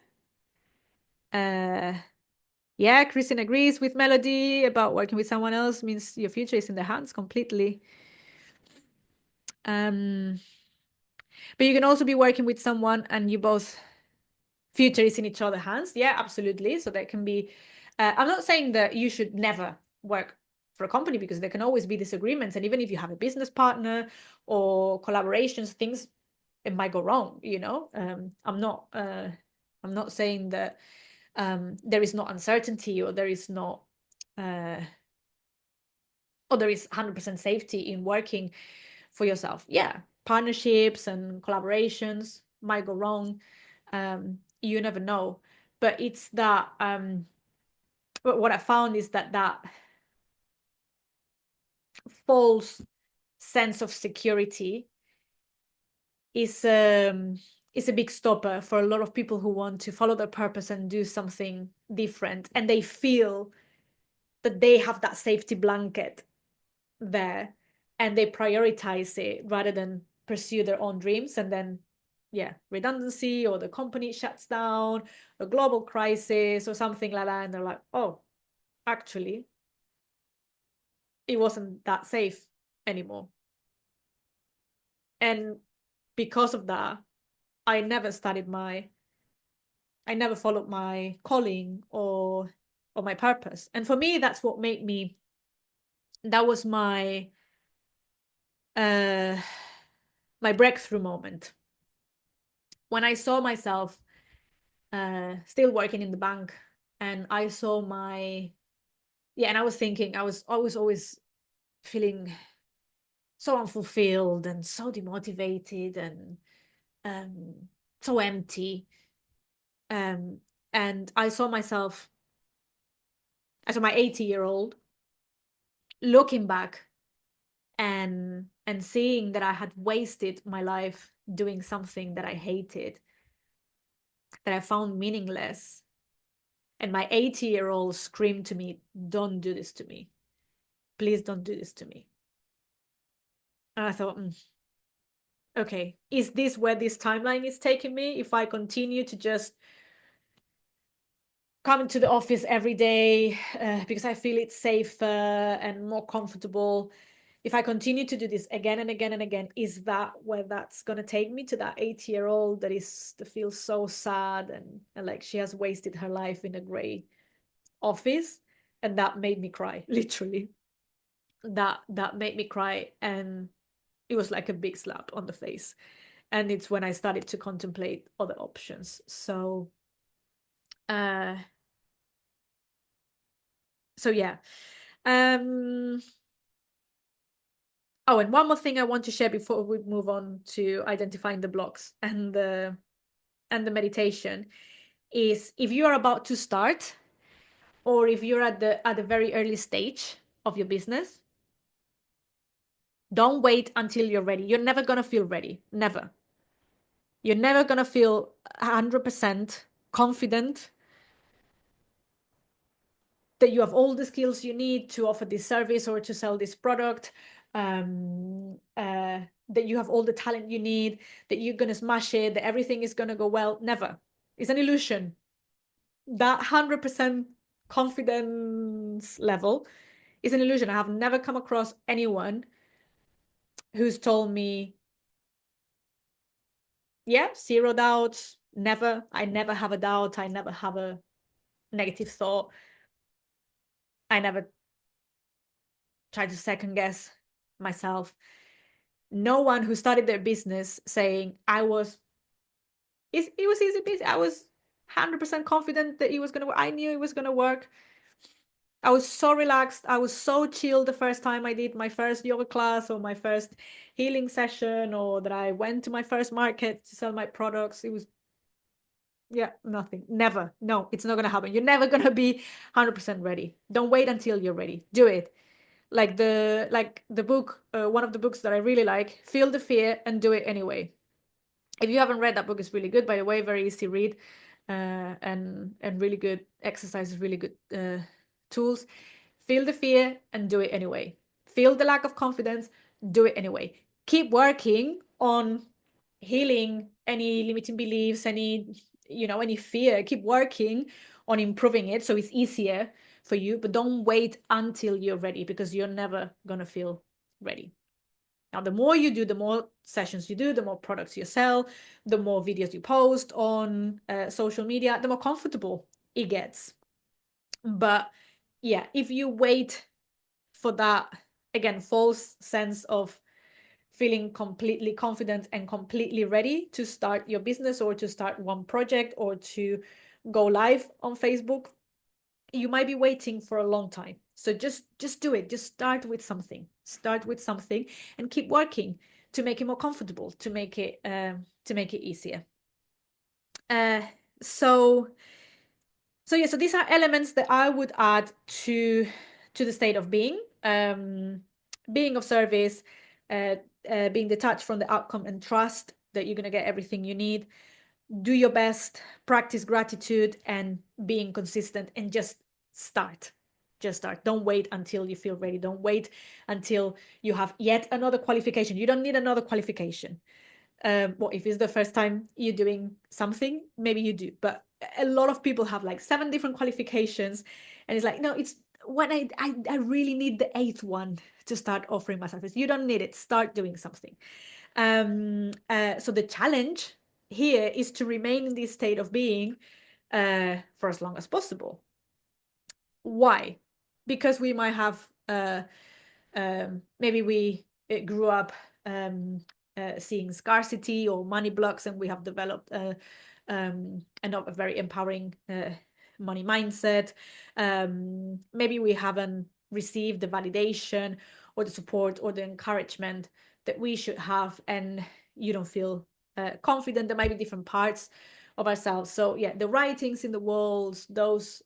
Yeah, Christine agrees with Melody about working with someone else means your future is in their hands completely. But you can also be working with someone and you both future is in each other's hands. Yeah, absolutely. So that can be, I'm not saying that you should never work for a company because there can always be disagreements. And even if you have a business partner or collaborations, things, it might go wrong, you know? I'm not saying that there is no uncertainty or there is not, or there is 100% safety in working for yourself. Yeah, partnerships and collaborations might go wrong. You never know. But it's that, but what I found is that false sense of security is a big stopper for a lot of people who want to follow their purpose and do something different. And they feel that they have that safety blanket there and they prioritize it rather than pursue their own dreams. And then, yeah, redundancy or the company shuts down, a global crisis or something like that. And they're like, oh, actually, it wasn't that safe anymore. And because of that, I never I never followed my calling or my purpose. And for me, that's what made me, that was uh my breakthrough moment. When I saw myself still working in the bank and I saw and I was thinking, I was always feeling so unfulfilled and so demotivated and so empty. And I saw myself, I saw my 80-year-old looking back and seeing that I had wasted my life doing something that I hated, that I found meaningless. And my 80-year-old screamed to me, don't do this to me. Please don't do this to me. And I thought, okay, is this where this timeline is taking me? If I continue to just come into the office every day because I feel it's safer and more comfortable, if I continue to do this again and again and again, is that where that's going to take me, to that 80-year-old that feels so sad and like she has wasted her life in a gray office? And that made me cry, literally. That made me cry, and it was like a big slap on the face. And it's when I started to contemplate other options. Uh so yeah. Oh, and one more thing I want to share before we move on to identifying the blocks and the meditation is, if you are about to start or if you're at the very early stage of your business, don't wait until you're ready. You're never going to feel ready. Never. You're never going to feel 100% confident that you have all the skills you need to offer this service or to sell this product, that you have all the talent you need, that you're going to smash it, that everything is going to go well. Never. It's an illusion. That 100% confidence level is an illusion. I have never come across anyone who's told me, yeah, zero doubts, never. I never have a doubt. I never have a negative thought. I never try to second guess myself. No one who started their business saying it was easy business. I was 100% confident that it was going to work. I knew it was going to work. I was so relaxed. I was so chill the first time I did my first yoga class or my first healing session, or that I went to my first market to sell my products. It was Yeah, nothing. Never. No, it's not going to happen. You're never going to be 100% ready. Don't wait until you're ready. Do it. Like the book, one of the books that I really like, Feel the Fear and Do It Anyway. If you haven't read that book, it's really good, by the way, very easy read, and really good exercises, really good tools. Feel the fear and do it anyway. Feel the lack of confidence, do it anyway. Keep working on healing any limiting beliefs, any fear. Keep working on improving it so it's easier for you, but don't wait until you're ready, because you're never going to feel ready. Now, the more you do, the more sessions you do, the more products you sell, the more videos you post on social media, the more comfortable it gets. But yeah, if you wait for that, again, false sense of feeling completely confident and completely ready to start your business or to start one project or to go live on Facebook, you might be waiting for a long time. So just do it. Just start with something. Start with something and keep working to make it more comfortable, to make it easier. Uh, so so these are elements that I would add to the state of being. Being of service, being detached from the outcome, and trust that you're going to get everything you need. Do your best, practice gratitude, and being consistent, and just start. Just start. Don't wait until you feel ready. Don't wait until you have yet another qualification. You don't need another qualification. Well, if it's the first time you're doing something, maybe you do, but a lot of people have like 7 different qualifications, and it's like, no, it's when I really need the 8th one to start offering my service. You don't need it. Start doing something. So the challenge here is to remain in this state of being for as long as possible. Why? Because we might have maybe we grew up seeing scarcity or money blocks, and we have developed a very empowering money mindset. Maybe we haven't received the validation or the support or the encouragement that we should have, and you don't feel confident. There might be different parts of ourselves. So yeah, the writings in the walls, those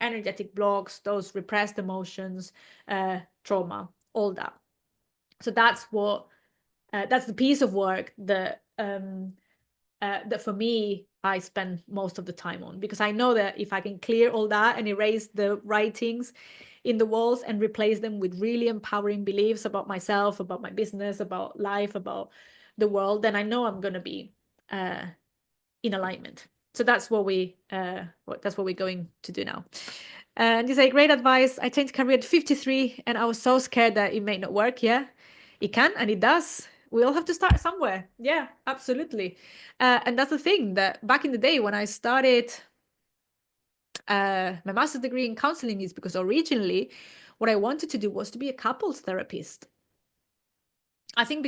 energetic blocks, those repressed emotions, trauma, all that. So that's the piece of work that for me I spend most of the time on, because I know that if I can clear all that and erase the writings in the walls and replace them with really empowering beliefs about myself, about my business, about life, about the world, then I know I'm going to be in alignment. So that's what we're going to do now. And you say, great advice. I changed career at 53 and I was so scared that it may not work. Yeah, it can and it does. We all have to start somewhere. Yeah, absolutely. And that's the thing, that back in the day when I started my master's degree in counseling, is because originally what I wanted to do was to be a couples therapist. I think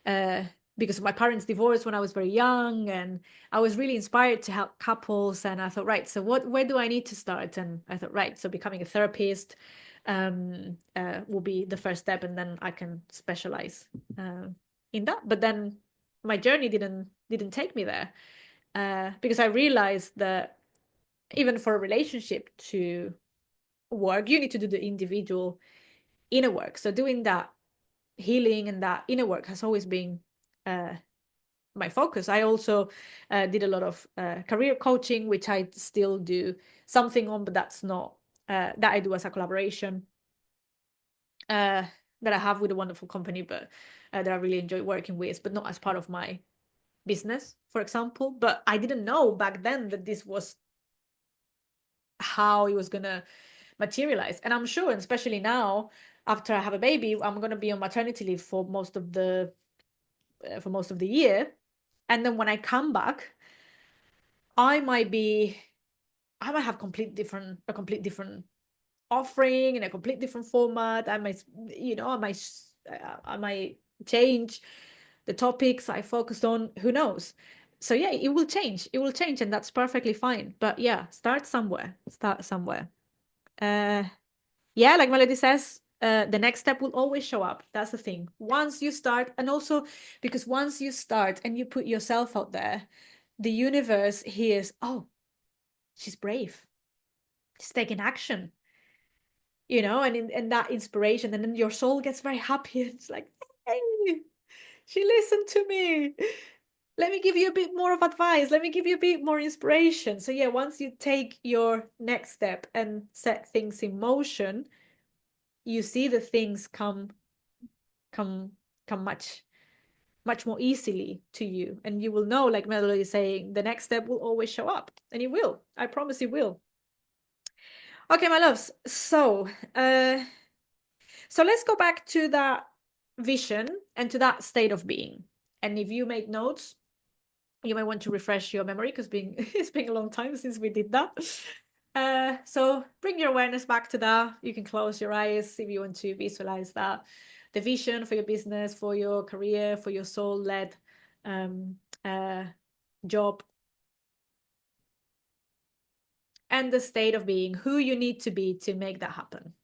uh, because of my parents' divorce when I was very young, and I was really inspired to help couples. And I thought, right, so where do I need to start? And I thought, right, so becoming a therapist will be the first step, and then I can specialize in that. But then my journey didn't take me there, because I realized that even for a relationship to work, you need to do the individual inner work. So doing that healing and that inner work has always been my focus. I also did a lot of career coaching, which I still do something on, but that's not that I do as a collaboration that I have with a wonderful company, but that I really enjoy working with, but not as part of my business, for example. But I didn't know back then that this was how it was gonna materialize. And I'm sure, and especially now, after I have a baby, I'm gonna be on maternity leave for most of the year. And then when I come back, I might have a complete different offering in a complete different format. I might change the topics I focused on. Who knows? So yeah, it will change. It will change, and that's perfectly fine. But yeah, start somewhere. Start somewhere. Yeah, like Melody says, the next step will always show up. That's the thing. Once you start, and also because once you start and you put yourself out there, the universe hears, oh, she's brave, she's taking action, and that inspiration, and then your soul gets very happy. It's like, hey, she listened to me. Let me give you a bit more of advice. Let me give you a bit more inspiration. So yeah, once you take your next step and set things in motion, you see the things come much more easily to you, and you will know, like Melody is saying, the next step will always show up, and it will. I promise it will. Okay, my loves. So let's go back to that vision and to that state of being. And if you made notes, you might want to refresh your memory, because it's been a long time since we did that. So bring your awareness back to that. You can close your eyes if you want to visualize that. The vision for your business, for your career, for your soul-led job. And the state of being, who you need to be to make that happen.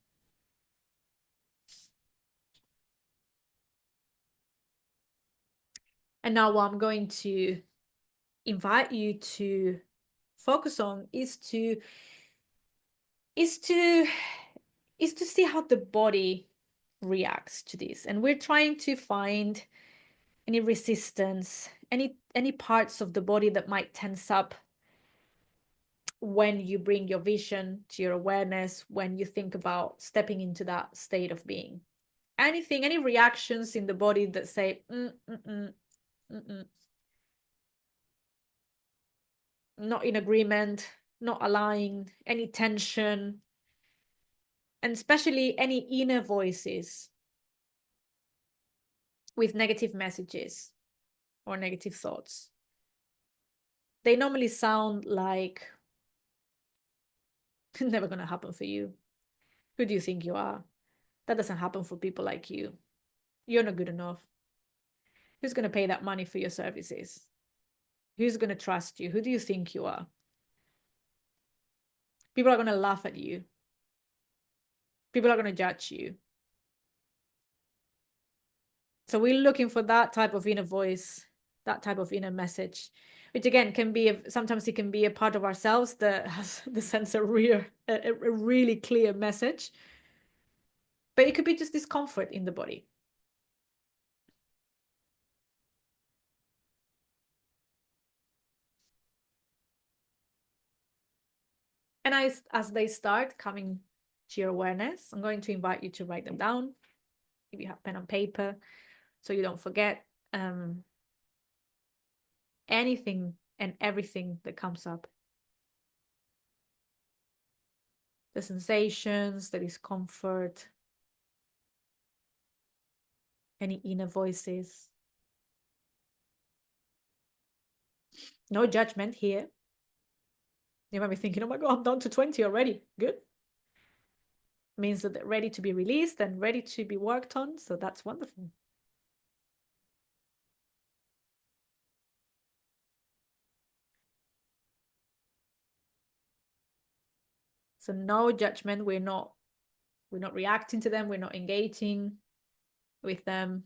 And now what I'm going to invite you to focus on is to see how the body reacts to this. And we're trying to find any resistance, any parts of the body that might tense up when you bring your vision to your awareness, when you think about stepping into that state of being. Anything, any reactions in the body that say, not in agreement, not aligned, any tension, and especially any inner voices with negative messages or negative thoughts. They normally sound like, never gonna happen for you. Who do you think you are? That doesn't happen for people like you. You're not good enough. Who's gonna pay that money for your services? Who's gonna trust you? Who do you think you are? People are gonna laugh at you. People are gonna judge you. So we're looking for that type of inner voice, that type of inner message, which again can be, sometimes it can be a part of ourselves that has the sense of a really clear message, but it could be just discomfort in the body. And as they start coming to your awareness, I'm going to invite you to write them down if you have pen and paper, so you don't forget anything and everything that comes up. The sensations, the discomfort, any inner voices. No judgment here. You might be thinking, oh my God, I'm down to 20 already. Good. Means that they're ready to be released and ready to be worked on. So that's wonderful. So no judgment. We're not reacting to them. We're not engaging with them.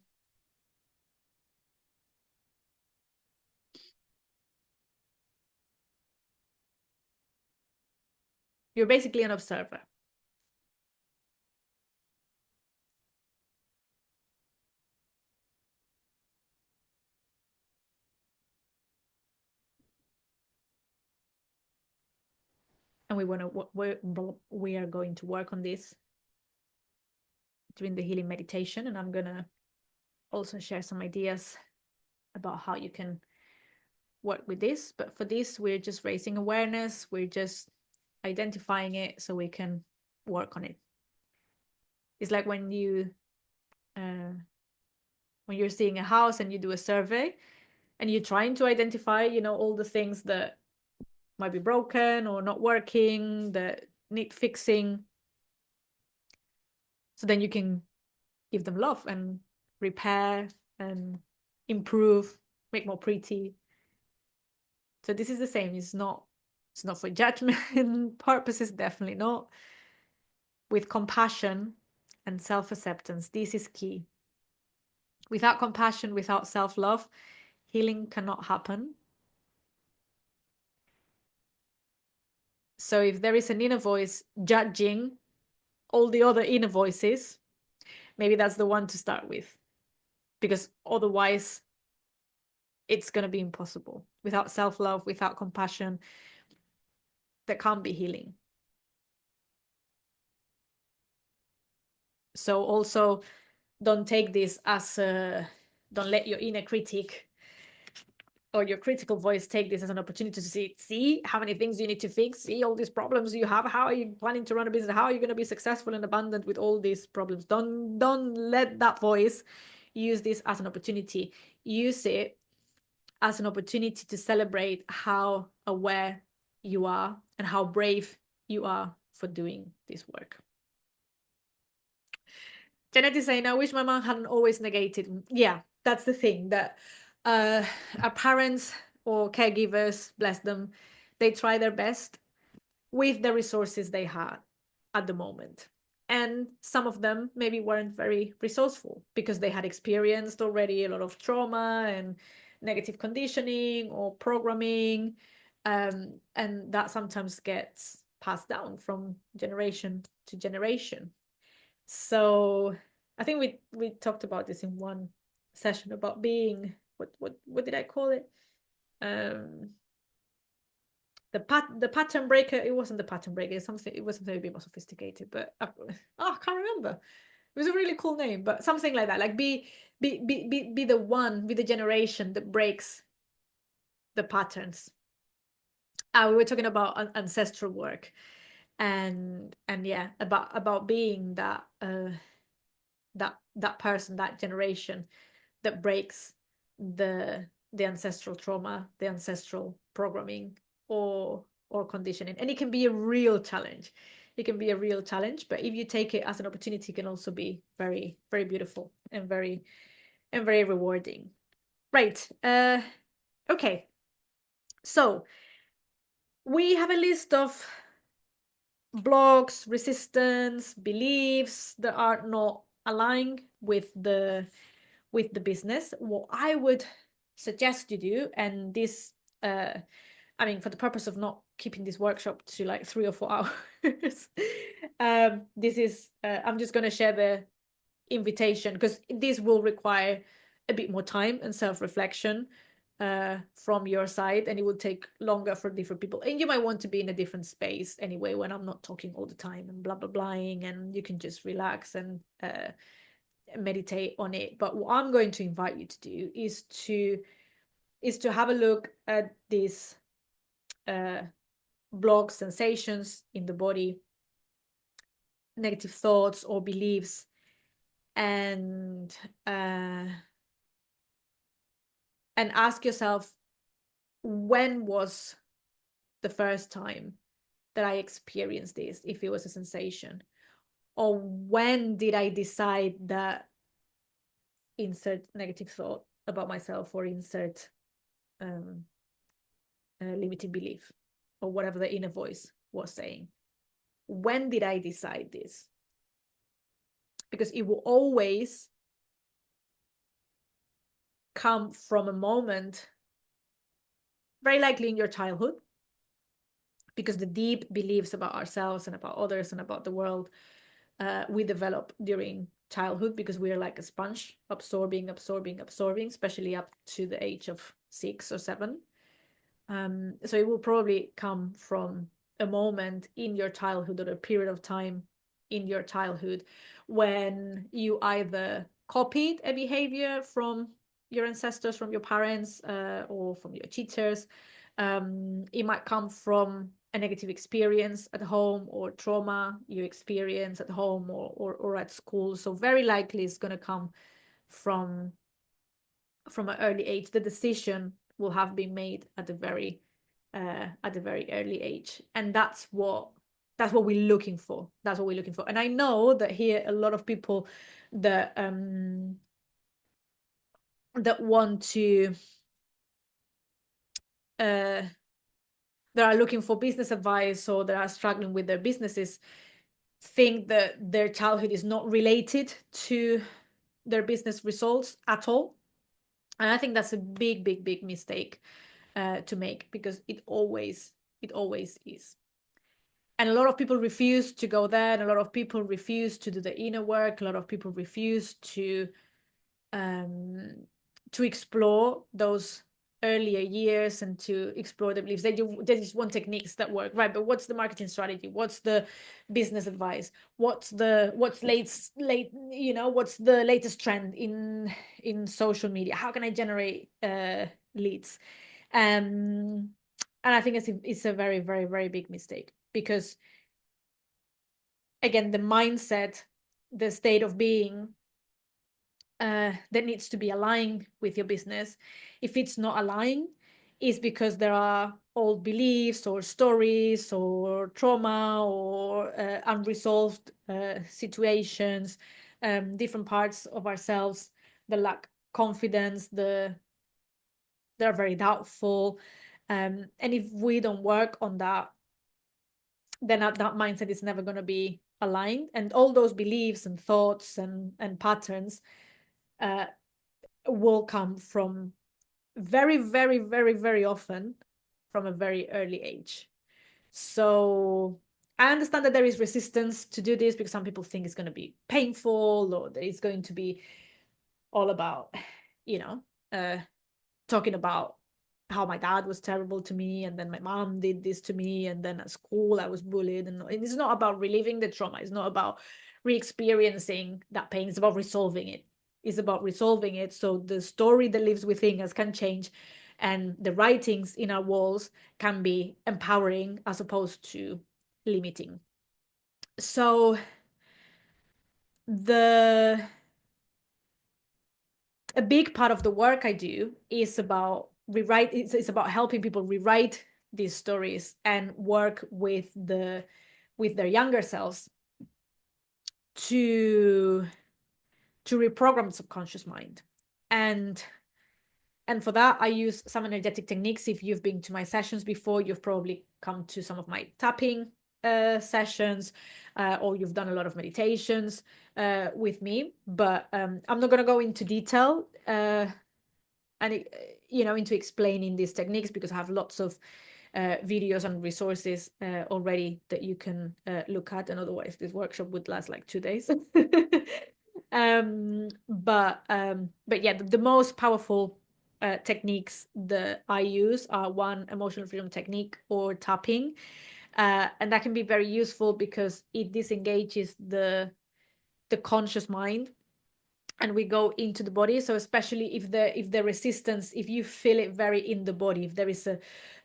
You're basically an observer. And we are going to work on this during the healing meditation. And I'm going to also share some ideas about how you can work with this. But for this, we're just raising awareness. We're just identifying it so we can work on it. It's like when you're seeing a house and you do a survey and you're trying to identify, all the things that might be broken or not working, that need fixing. So then you can give them love and repair and improve, make more pretty. So this is the same. It's not for judgment purposes, definitely not. With compassion and self-acceptance, this is key. Without compassion, without self-love, healing cannot happen. So if there is an inner voice judging all the other inner voices, maybe that's the one to start with, because otherwise it's going to be impossible. Without self-love, without compassion, there can't be healing. So also don't take this as don't let your inner critic or your critical voice take this as an opportunity to see how many things you need to fix, see all these problems you have, how are you planning to run a business, how are you going to be successful and abundant with all these problems. Don't let that voice use this as an opportunity. Use it as an opportunity to celebrate how aware you are and how brave you are for doing this work. Janet is saying, I wish my mom hadn't always negated. Yeah, that's the thing, that our parents or caregivers, bless them, they try their best with the resources they had at the moment. And some of them maybe weren't very resourceful because they had experienced already a lot of trauma and negative conditioning or programming. And that sometimes gets passed down from generation to generation. So I think we talked about this in one session about being what did I call it? Um, the pattern breaker. It wasn't the pattern breaker. It was something a bit more sophisticated, but I can't remember. It was a really cool name, but something like that. Like be the one, be the generation that breaks the patterns. We were talking about ancestral work, and yeah, about being that person, that generation that breaks the ancestral trauma, the ancestral programming or conditioning. And it can be a real challenge. It can be a real challenge, but if you take it as an opportunity, it can also be very, very beautiful and very rewarding. Right. Okay. So we have a list of blocks, resistance, beliefs that are not aligned with the business. What I would suggest you do, and this I mean, for the purpose of not keeping this workshop to like 3 or 4 hours, this is I'm just going to share the invitation, because this will require a bit more time and self-reflection from your side, and it will take longer for different people, and you might want to be in a different space anyway when I'm not talking all the time and blah blah blahing, and you can just relax and meditate on it. But what I'm going to invite you to do is to have a look at these blocks, sensations in the body, negative thoughts or beliefs, and ask yourself, when was the first time that I experienced this, if it was a sensation, or when did I decide that, insert negative thought about myself, or insert limiting belief, or whatever the inner voice was saying. When did I decide this? Because it will always come from a moment, very likely in your childhood, because the deep beliefs about ourselves and about others and about the world we develop during childhood, because we are like a sponge, absorbing, especially up to the age of 6 or 7. So it will probably come from a moment in your childhood, or a period of time in your childhood, when you either copied a behavior from your ancestors, from your parents, or from your teachers. It might come from a negative experience at home, or trauma you experience at home or at school. So very likely it's going to come from an early age. The decision will have been made at a very early age, and that's what we're looking for. That's what we're looking for. And I know that here a lot of people that that want to that are looking for business advice, or that are struggling with their businesses, think that their childhood is not related to their business results at all. And I think that's a big mistake to make, because it always is. And a lot of people refuse to go there, and a lot of people refuse to do the inner work. A lot of people refuse um, to explore those earlier years and to explore the beliefs. They just want techniques that work, right? But what's the marketing strategy? What's the business advice? What's late? What's the latest trend in social media? How can I generate leads? And I think it's a very, very, very big mistake, because again, the mindset, the state of being that needs to be aligned with your business. If it's not aligned, it's because there are old beliefs or stories or trauma or unresolved situations, different parts of ourselves that lack confidence, they're very doubtful. And if we don't work on that, then that mindset is never going to be aligned. And all those beliefs and thoughts and patterns will come from very, very, very, very often from a very early age. So I understand that there is resistance to do this because some people think it's going to be painful, or that it's going to be all about, you know, uh, talking about how my dad was terrible to me, and then my mom did this to me, and then at school I was bullied. And it's not about reliving the trauma. It's not about re-experiencing that pain. It's about resolving it. It's about resolving it so the story that lives within us can change, and the writings in our walls can be empowering as opposed to limiting. So the a big part of the work I do is about it's about helping people rewrite these stories and work with their younger selves to reprogram the subconscious mind. And for that, I use some energetic techniques. If you've been to my sessions before, you've probably come to some of my tapping sessions, or you've done a lot of meditations with me. But I'm not going to go into detail into explaining these techniques, because I have lots of videos and resources already that you can look at, and otherwise this workshop would last like 2 days. But yeah, the most powerful techniques that I use are, one, emotional freedom technique or tapping, and that can be very useful because it disengages the conscious mind, and we go into the body. So especially if the resistance, if you feel it very in the body, if there is a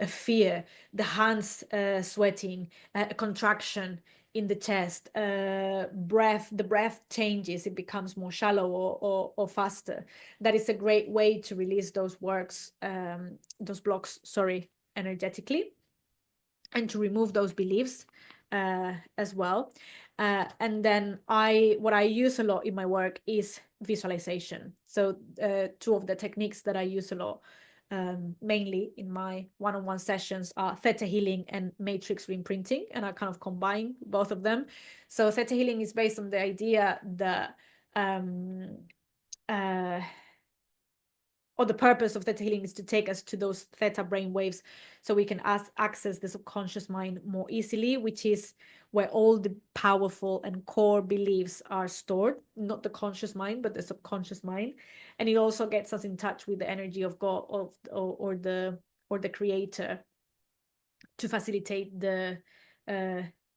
fear, the hands sweating, a contraction in the chest, the breath changes, it becomes more shallow or faster, that is a great way to release those blocks, sorry, energetically, and to remove those beliefs as well. And then what I use a lot in my work is visualization. So two of the techniques that I use a lot, mainly in my one-on-one sessions, are theta healing and matrix reimprinting, and I kind of combine both of them. So theta healing is based on the idea that or the purpose of theta healing is to take us to those theta brain waves so we can access the subconscious mind more easily, which is where all the powerful and core beliefs are stored, not the conscious mind, but the subconscious mind. And it also gets us in touch with the energy of God, or the creator, to facilitate the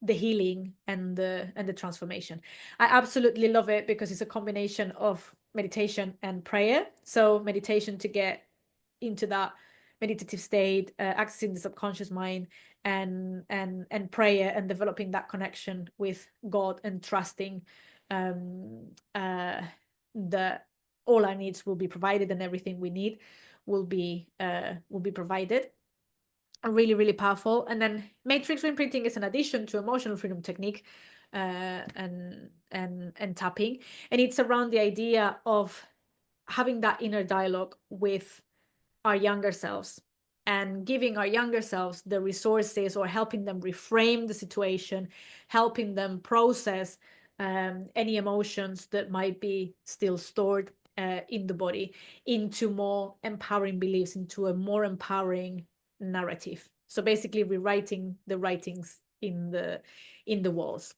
healing and the transformation. I absolutely love it because it's a combination of meditation and prayer. So meditation to get into that meditative state, accessing the subconscious mind, and prayer, and developing that connection with God, and trusting that all our needs will be provided, and everything we need will be provided. Really, really powerful. And then matrix imprinting is an addition to emotional freedom technique, and tapping, and it's around the idea of having that inner dialogue with our younger selves, and giving our younger selves the resources, or helping them reframe the situation, helping them process any emotions that might be still stored in the body, into more empowering beliefs, into a more empowering narrative. So basically rewriting the writings in the walls.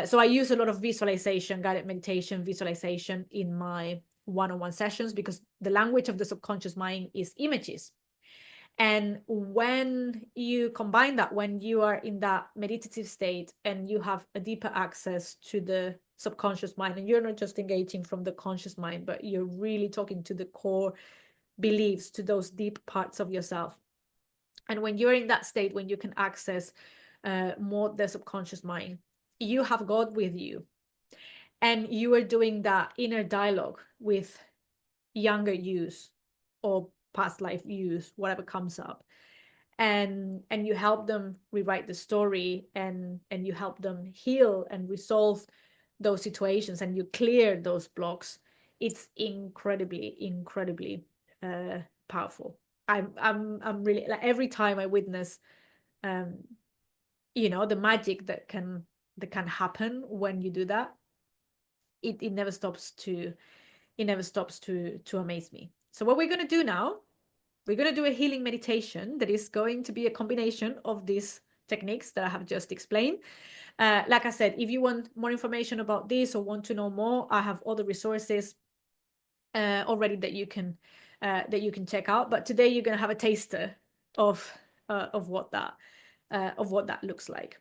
So I use a lot of visualization, guided meditation, visualization in my one-on-one sessions, because the language of the subconscious mind is images. And when you combine that, when you are in that meditative state and you have a deeper access to the subconscious mind, and you're not just engaging from the conscious mind, but you're really talking to the core beliefs, to those deep parts of yourself. And when you're in that state, when you can access more the subconscious mind, you have God with you, and you are doing that inner dialogue with younger yous or past life yous, whatever comes up, and you help them rewrite the story, and you help them heal and resolve those situations, and you clear those blocks. It's incredibly powerful. I'm really, like, every time I witness the magic that can happen when you do that, it never stops to amaze me. So what we're going to do now, we're going to do a healing meditation that is going to be a combination of these techniques that I have just explained. Like I said, if you want more information about this or want to know more, I have other resources already that you can check out. But today you're going to have a taster of what that looks like.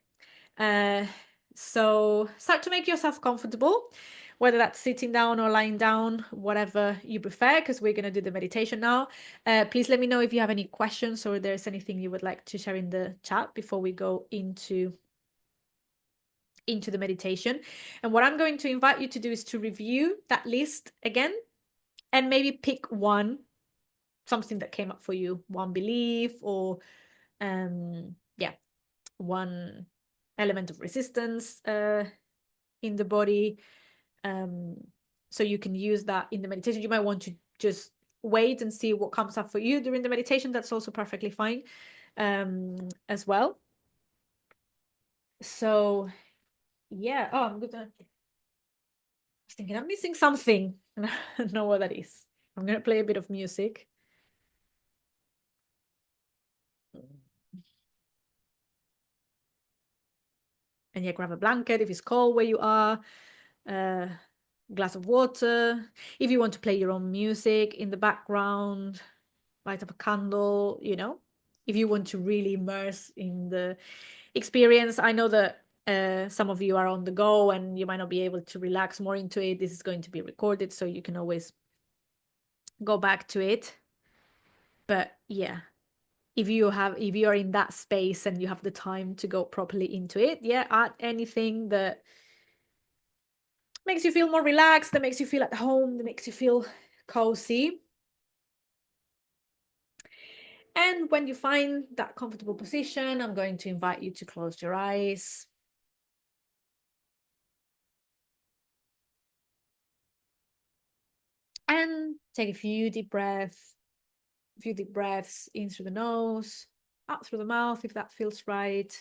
So start to make yourself comfortable, whether that's sitting down or lying down, whatever you prefer, because we're going to do the meditation now. Please let me know if you have any questions or there's anything you would like to share in the chat before we go into the meditation. And what I'm going to invite you to do is to review that list again, and maybe pick something that came up for you, one belief, or one element of resistance in the body. So you can use that in the meditation. You might want to just wait and see what comes up for you during the meditation. That's also perfectly fine as well. So yeah. Oh, I was thinking I'm missing something, and I don't know what that is. I'm gonna play a bit of music. And yeah, grab a blanket if it's cold where you are, glass of water. If you want to play your own music in the background, light up a candle, if you want to really immerse in the experience. I know that some of you are on the go and you might not be able to relax more into it. This is going to be recorded, so you can always go back to it. But yeah, if you are in that space and you have the time to go properly into it, add anything that makes you feel more relaxed, that makes you feel at home, that makes you feel cozy. And when you find that comfortable position, I'm going to invite you to close your eyes. And take a few deep breaths in through the nose, out through the mouth if that feels right.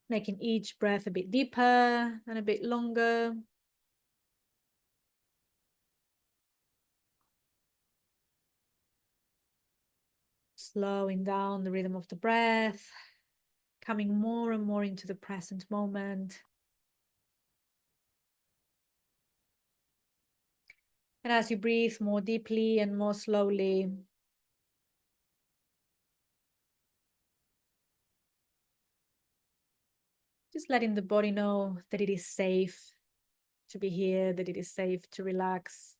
Making each breath a bit deeper and a bit longer. Slowing down the rhythm of the breath, coming more and more into the present moment. And as you breathe more deeply and more slowly, just letting the body know that it is safe to be here, that it is safe to relax.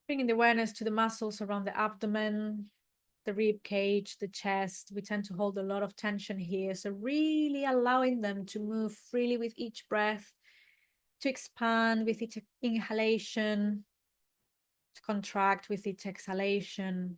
Bringing the awareness to the muscles around the abdomen, the rib cage, the chest. We tend to hold a lot of tension here. So really allowing them to move freely with each breath. to expand with each inhalation, to contract with each exhalation.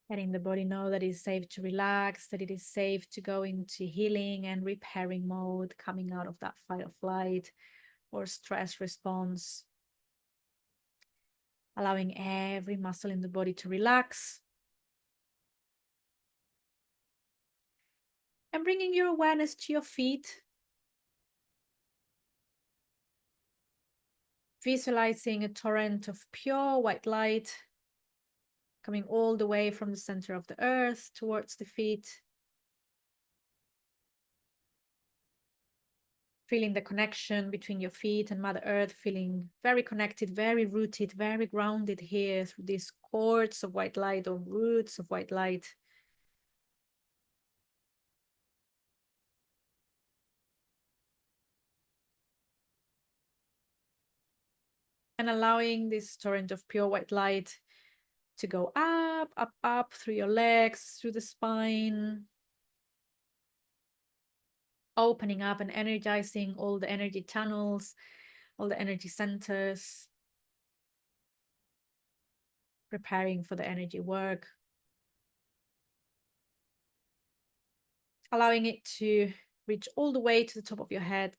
Letting the body know that it's safe to relax, that it is safe to go into healing and repairing mode, coming out of that fight or flight or stress response. Allowing every muscle in the body to relax. And bringing your awareness to your feet. Visualizing a torrent of pure white light coming all the way from the center of the earth towards the feet. Feeling the connection between your feet and Mother Earth, feeling very connected, very rooted, very grounded here through these cords of white light or roots of white light. And allowing this torrent of pure white light to go up, up, up through your legs, through the spine, opening up and energizing all the energy channels, all the energy centers, preparing for the energy work, allowing it to reach all the way to the top of your head.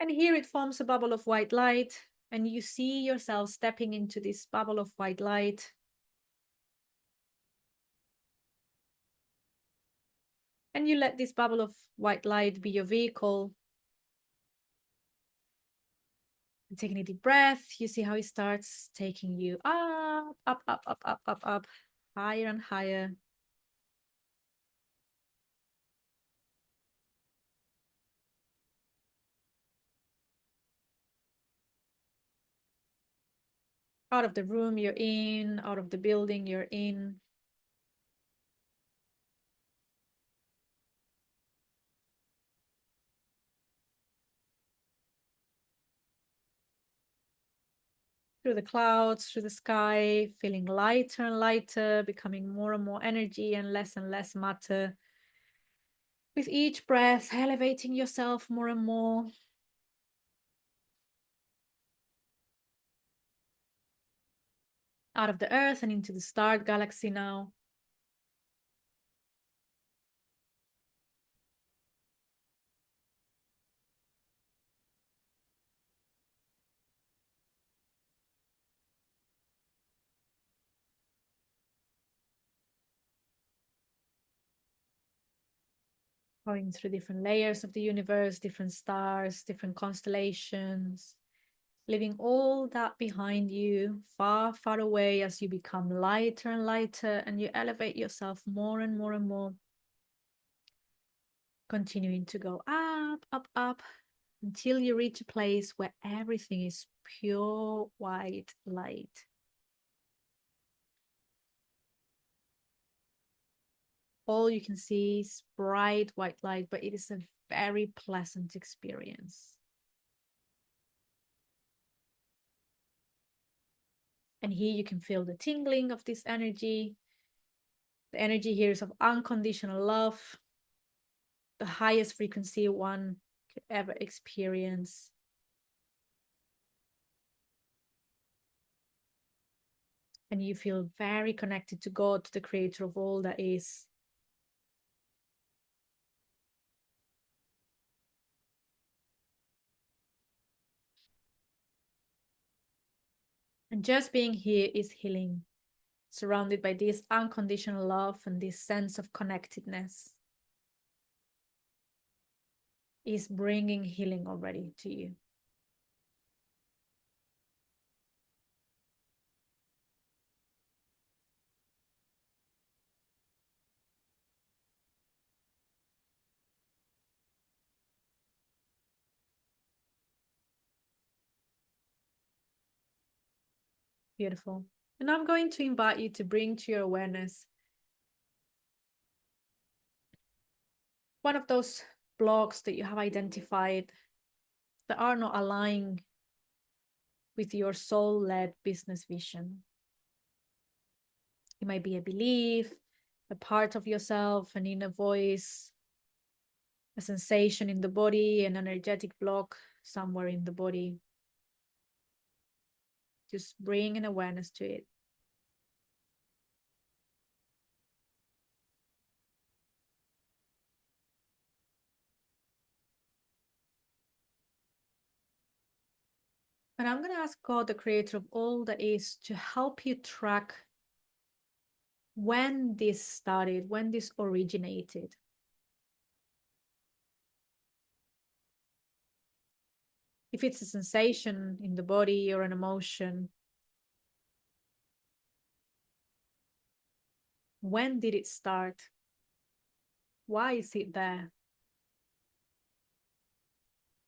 And here it forms a bubble of white light, and you see yourself stepping into this bubble of white light. And you let this bubble of white light be your vehicle. And taking a deep breath, you see how it starts taking you up, up, up, up, up, up, up, higher and higher. Out of the room you're in, out of the building you're in. Through the clouds, through the sky, feeling lighter and lighter, becoming more and more energy and less matter. With each breath, elevating yourself more and more. Out of the earth and into the star galaxy now. Going through different layers of the universe, different stars, different constellations, leaving all that behind you, far, far away as you become lighter and lighter and you elevate yourself more and more and more. Continuing to go up, up, up until you reach a place where everything is pure white light. All you can see is bright white light, but it is a very pleasant experience. And here you can feel the tingling of this energy. The energy here is of unconditional love, the highest frequency one could ever experience. And you feel very connected to God, to the creator of all that is. And just being here is healing, surrounded by this unconditional love and this sense of connectedness is bringing healing already to you. Beautiful. And I'm going to invite you to bring to your awareness one of those blocks that you have identified that are not aligning with your soul-led business vision. It might be a belief, a part of yourself, an inner voice, a sensation in the body, an energetic block somewhere in the body. Just bring an awareness to it. And I'm going to ask God, the creator of all that is, to help you track when this started, when this originated. If it's a sensation in the body or an emotion, when did it start? Why is it there?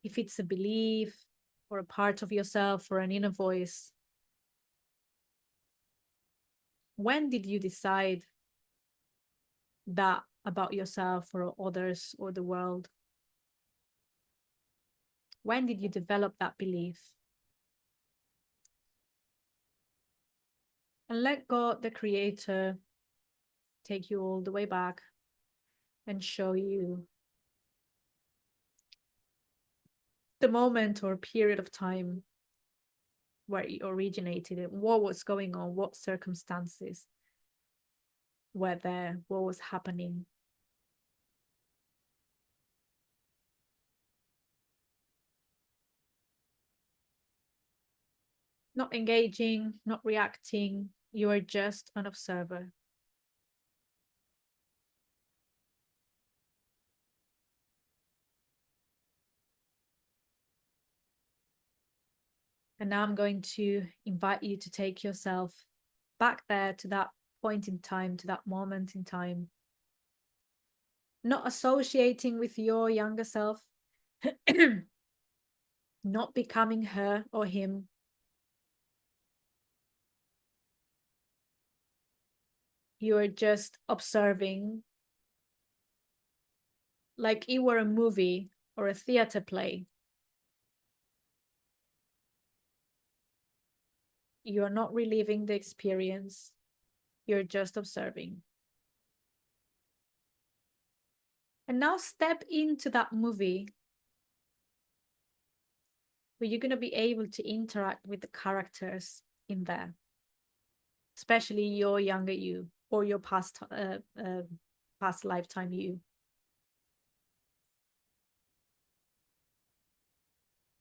If it's a belief or a part of yourself or an inner voice, when did you decide that about yourself or others or the world? When did you develop that belief? And let God, the creator, take you all the way back and show you the moment or period of time where it originated, what was going on, what circumstances were there, what was happening. Not engaging, not reacting, you are just an observer. And now I'm going to invite you to take yourself back there to that point in time, to that moment in time. Not associating with your younger self, not becoming her or him. You are just observing, like it were a movie or a theater play. You're not reliving the experience, you're just observing. And now step into that movie where you're going to be able to interact with the characters in there, especially your younger you or your past lifetime you.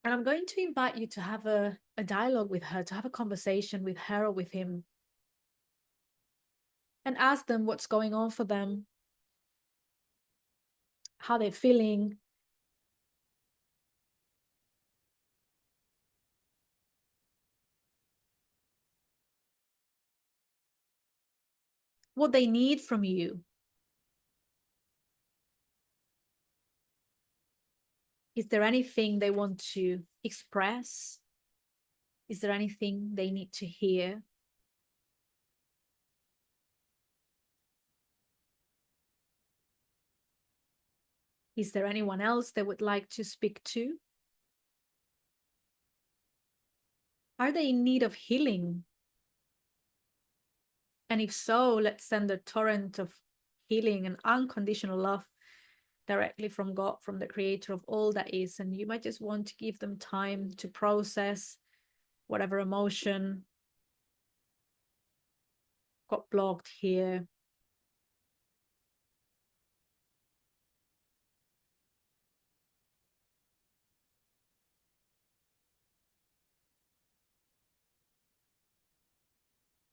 And I'm going to invite you to have a dialogue with her, to have a conversation with her or with him, and ask them what's going on for them, how they're feeling, what they need from you. Is there anything they want to express? Is there anything they need to hear? Is there anyone else they would like to speak to? Are they in need of healing? And if so, let's send a torrent of healing and unconditional love directly from God, from the creator of all that is. And you might just want to give them time to process whatever emotion got blocked here.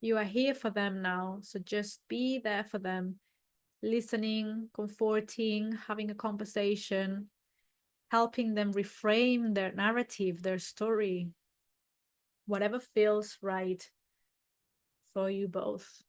You are here for them now, so just be there for them, listening, comforting, having a conversation, helping them reframe their narrative, their story, whatever feels right for you both.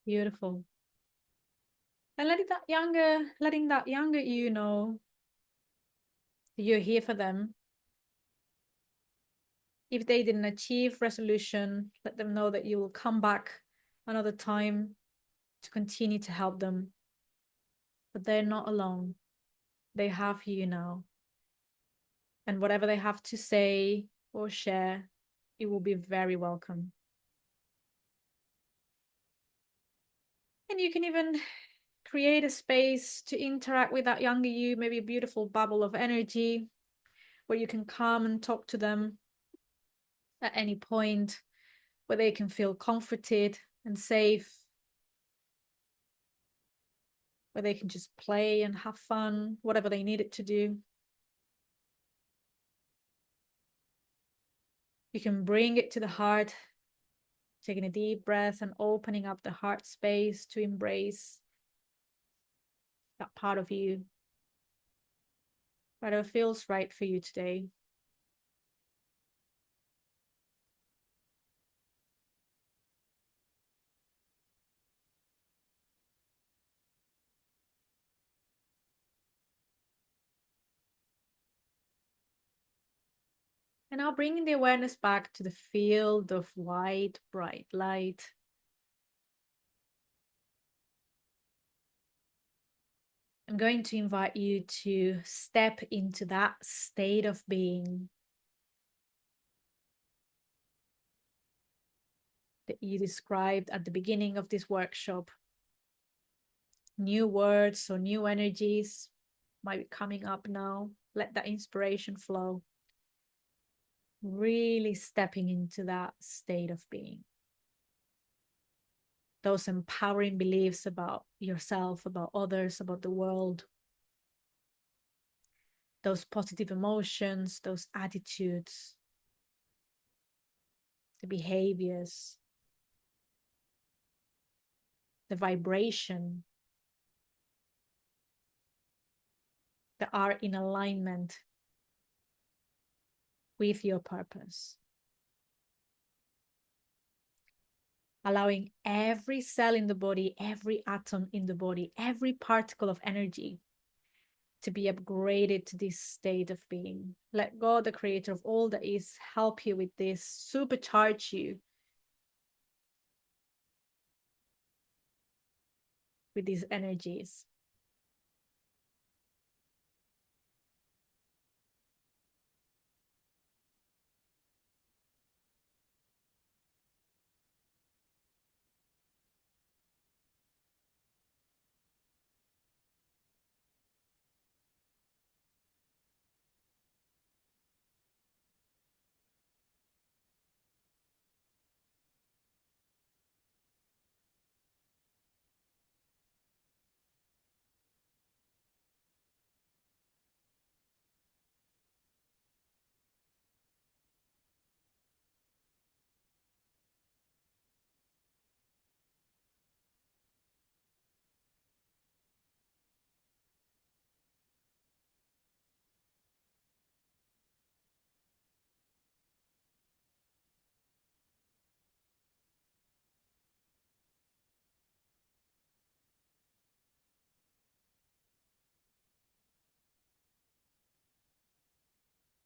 Beautiful. And letting that younger you know that you're here for them. If they didn't achieve resolution, let them know that you will come back another time to continue to help them. But they're not alone. They have you now. And whatever they have to say or share, it will be very welcome. And you can even create a space to interact with that younger you, maybe a beautiful bubble of energy where you can come and talk to them at any point, where they can feel comforted and safe, where they can just play and have fun, whatever they need it to do. You can bring it to the heart, taking a deep breath and opening up the heart space to embrace that part of you, whatever feels right for you today. And now bringing the awareness back to the field of white, bright light. I'm going to invite you to step into that state of being that you described at the beginning of this workshop. New words or new energies might be coming up now. Let that inspiration flow. Really stepping into that state of being. Those empowering beliefs about yourself, about others, about the world. Those positive emotions, those attitudes, the behaviors, the vibration that are in alignment with your purpose. Allowing every cell in the body, every atom in the body, every particle of energy to be upgraded to this state of being. Let God, the creator of all that is, help you with this, supercharge you with these energies.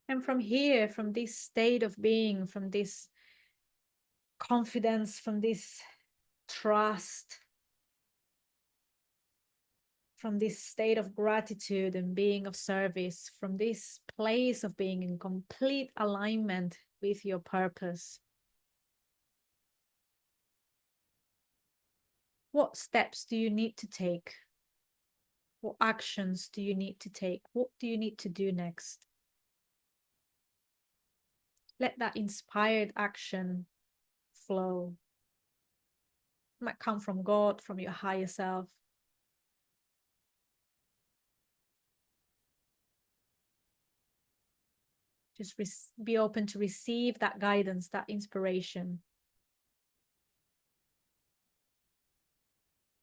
And from here, from this state of being, from this confidence, from this trust, from this state of gratitude and being of service, from this place of being in complete alignment with your purpose, what steps do you need to take? What actions do you need to take? What do you need to do next? Let that inspired action flow. It might come from God, from your higher self. Just be open to receive that guidance, that inspiration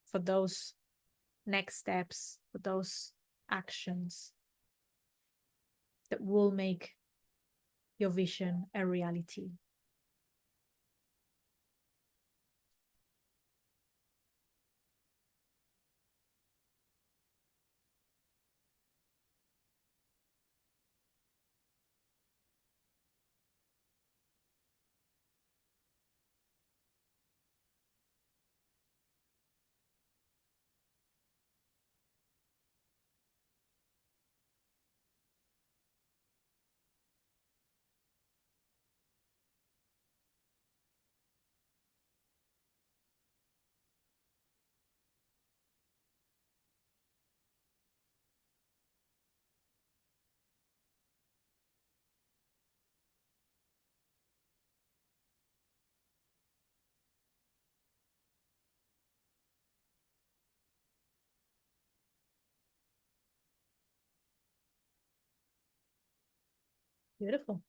for those next steps, for those actions that will make your vision a reality. Beautiful.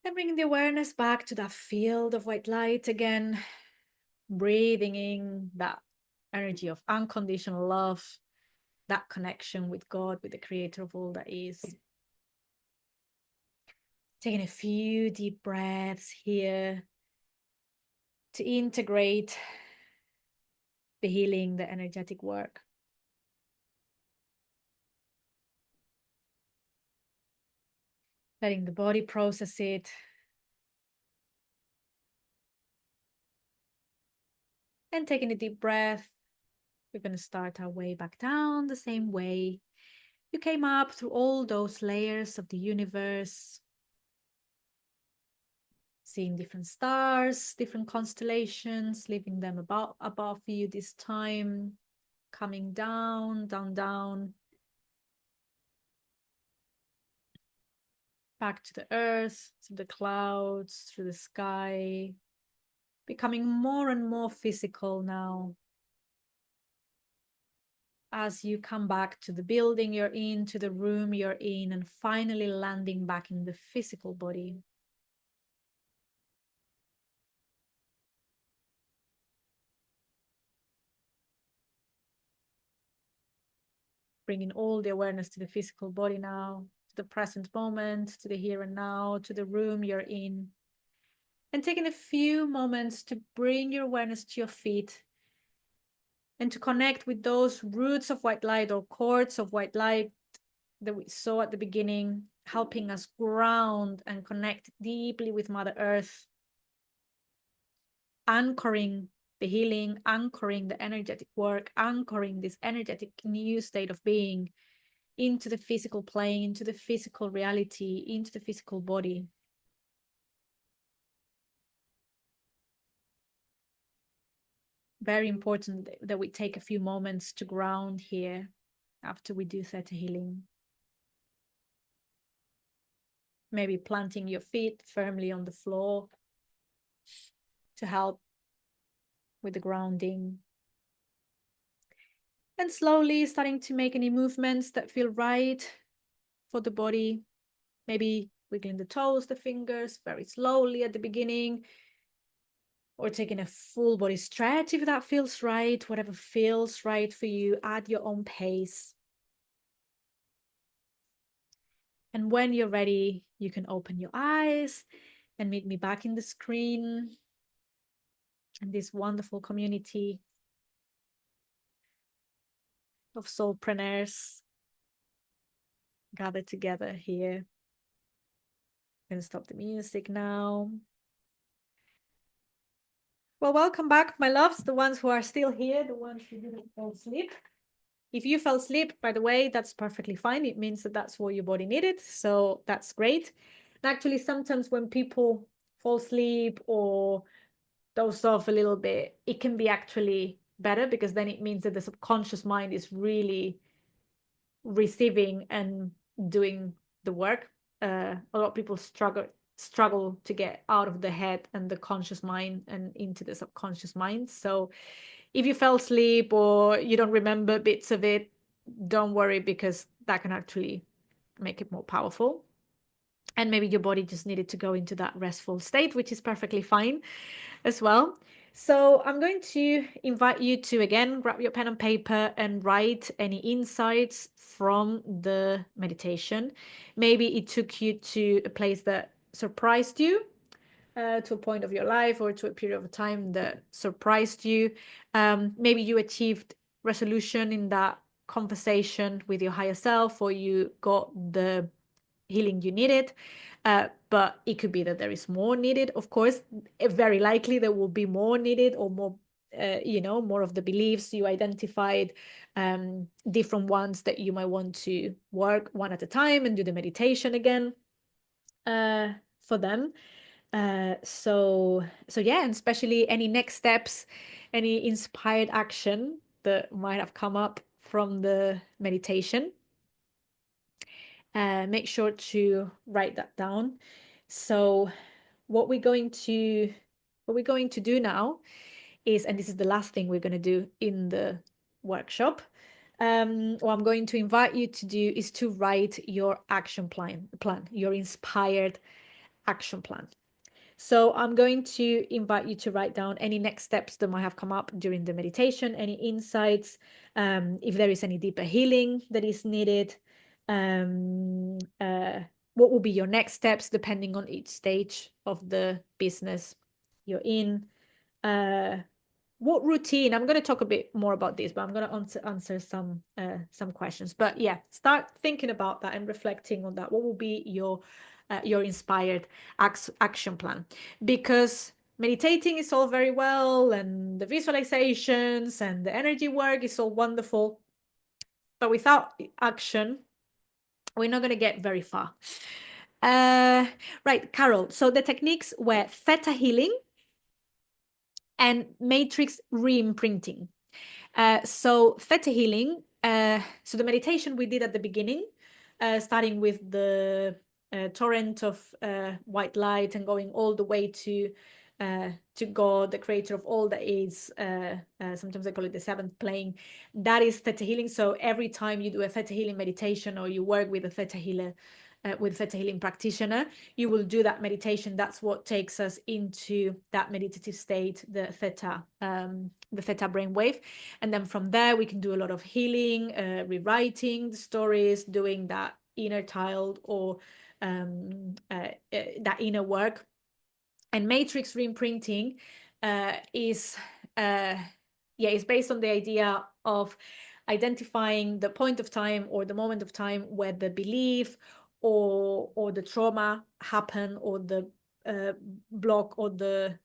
And bringing the awareness back to that field of white light again, breathing in that energy of unconditional love, that connection with God, with the creator of all that is. Taking a few deep breaths here to integrate the healing, the energetic work. Letting the body process it. And taking a deep breath, we're going to start our way back down the same way you came up through all those layers of the universe, seeing different stars, different constellations, leaving them above you this time, coming down, down, down, back to the earth, to the clouds, through the sky, becoming more and more physical now. As you come back to the building you're in, to the room you're in, and finally landing back in the physical body. Bringing all the awareness to the physical body now, to the present moment, to the here and now, to the room you're in. And taking a few moments to bring your awareness to your feet and to connect with those roots of white light or cords of white light that we saw at the beginning, helping us ground and connect deeply with Mother Earth, anchoring the healing, anchoring the energetic work, anchoring this energetic new state of being into the physical plane, into the physical reality, into the physical body. Very important that we take a few moments to ground here after we do theta healing. Maybe planting your feet firmly on the floor to help with the grounding. And slowly starting to make any movements that feel right for the body. Maybe wiggling the toes, the fingers, very slowly at the beginning, or taking a full body stretch if that feels right. Whatever feels right for you at your own pace. And when you're ready, you can open your eyes and meet me back in the screen in this wonderful community of soulpreneurs gathered together here. I'm going to stop the music now. Well, welcome back, my loves, the ones who are still here, the ones who didn't fall asleep. If you fell asleep, by the way, that's perfectly fine. It means that that's what your body needed. So that's great. And actually, sometimes when people fall asleep or doze off a little bit, it can be actually better because then it means that the subconscious mind is really receiving and doing the work. A lot of people struggle to get out of the head and the conscious mind and into the subconscious mind. So if you fell asleep or you don't remember bits of it, don't worry, because that can actually make it more powerful. And maybe your body just needed to go into that restful state, which is perfectly fine as well. So I'm going to invite you to, again, grab your pen and paper and write any insights from the meditation. Maybe it took you to a place that surprised you, to a point of your life or to a period of time that surprised you. Maybe you achieved resolution in that conversation with your higher self, or you got the healing you needed. But it could be that there is more needed. Of course, very likely there will be more needed, or more, more of the beliefs you identified, different ones that you might want to work one at a time and do the meditation again for them. So yeah, and especially any next steps, any inspired action that might have come up from the meditation. Make sure to write that down. So what we're going to do now is, and this is the last thing we're going to do in the workshop, what I'm going to invite you to do is to write your action plan, your inspired action plan. So I'm going to invite you to write down any next steps that might have come up during the meditation, any insights, if there is any deeper healing that is needed, um, uh, what will be your next steps depending on each stage of the business you're in. What routine? I'm going to talk a bit more about this, but I'm going to answer some questions. But yeah, start thinking about that and reflecting on that. What will be your inspired action plan? Because meditating is all very well, and the visualizations and the energy work is all wonderful, but without action, we're not going to get very far. Right, Carol. So the techniques were theta healing and matrix re-imprinting. So theta healing, so the meditation we did at the beginning, starting with the torrent of white light and going all the way to God, the creator of all that is, sometimes I call it the seventh plane. That is theta healing. So every time you do a theta healing meditation or you work with a theta healer, with theta healing practitioner, you will do that meditation. That's what takes us into that meditative state, the theta brainwave. And then from there, we can do a lot of healing, rewriting the stories, doing that inner child or that inner work. And matrix reimprinting is based on the idea of identifying the point of time or the moment of time where the belief or the trauma happen, or the block, or the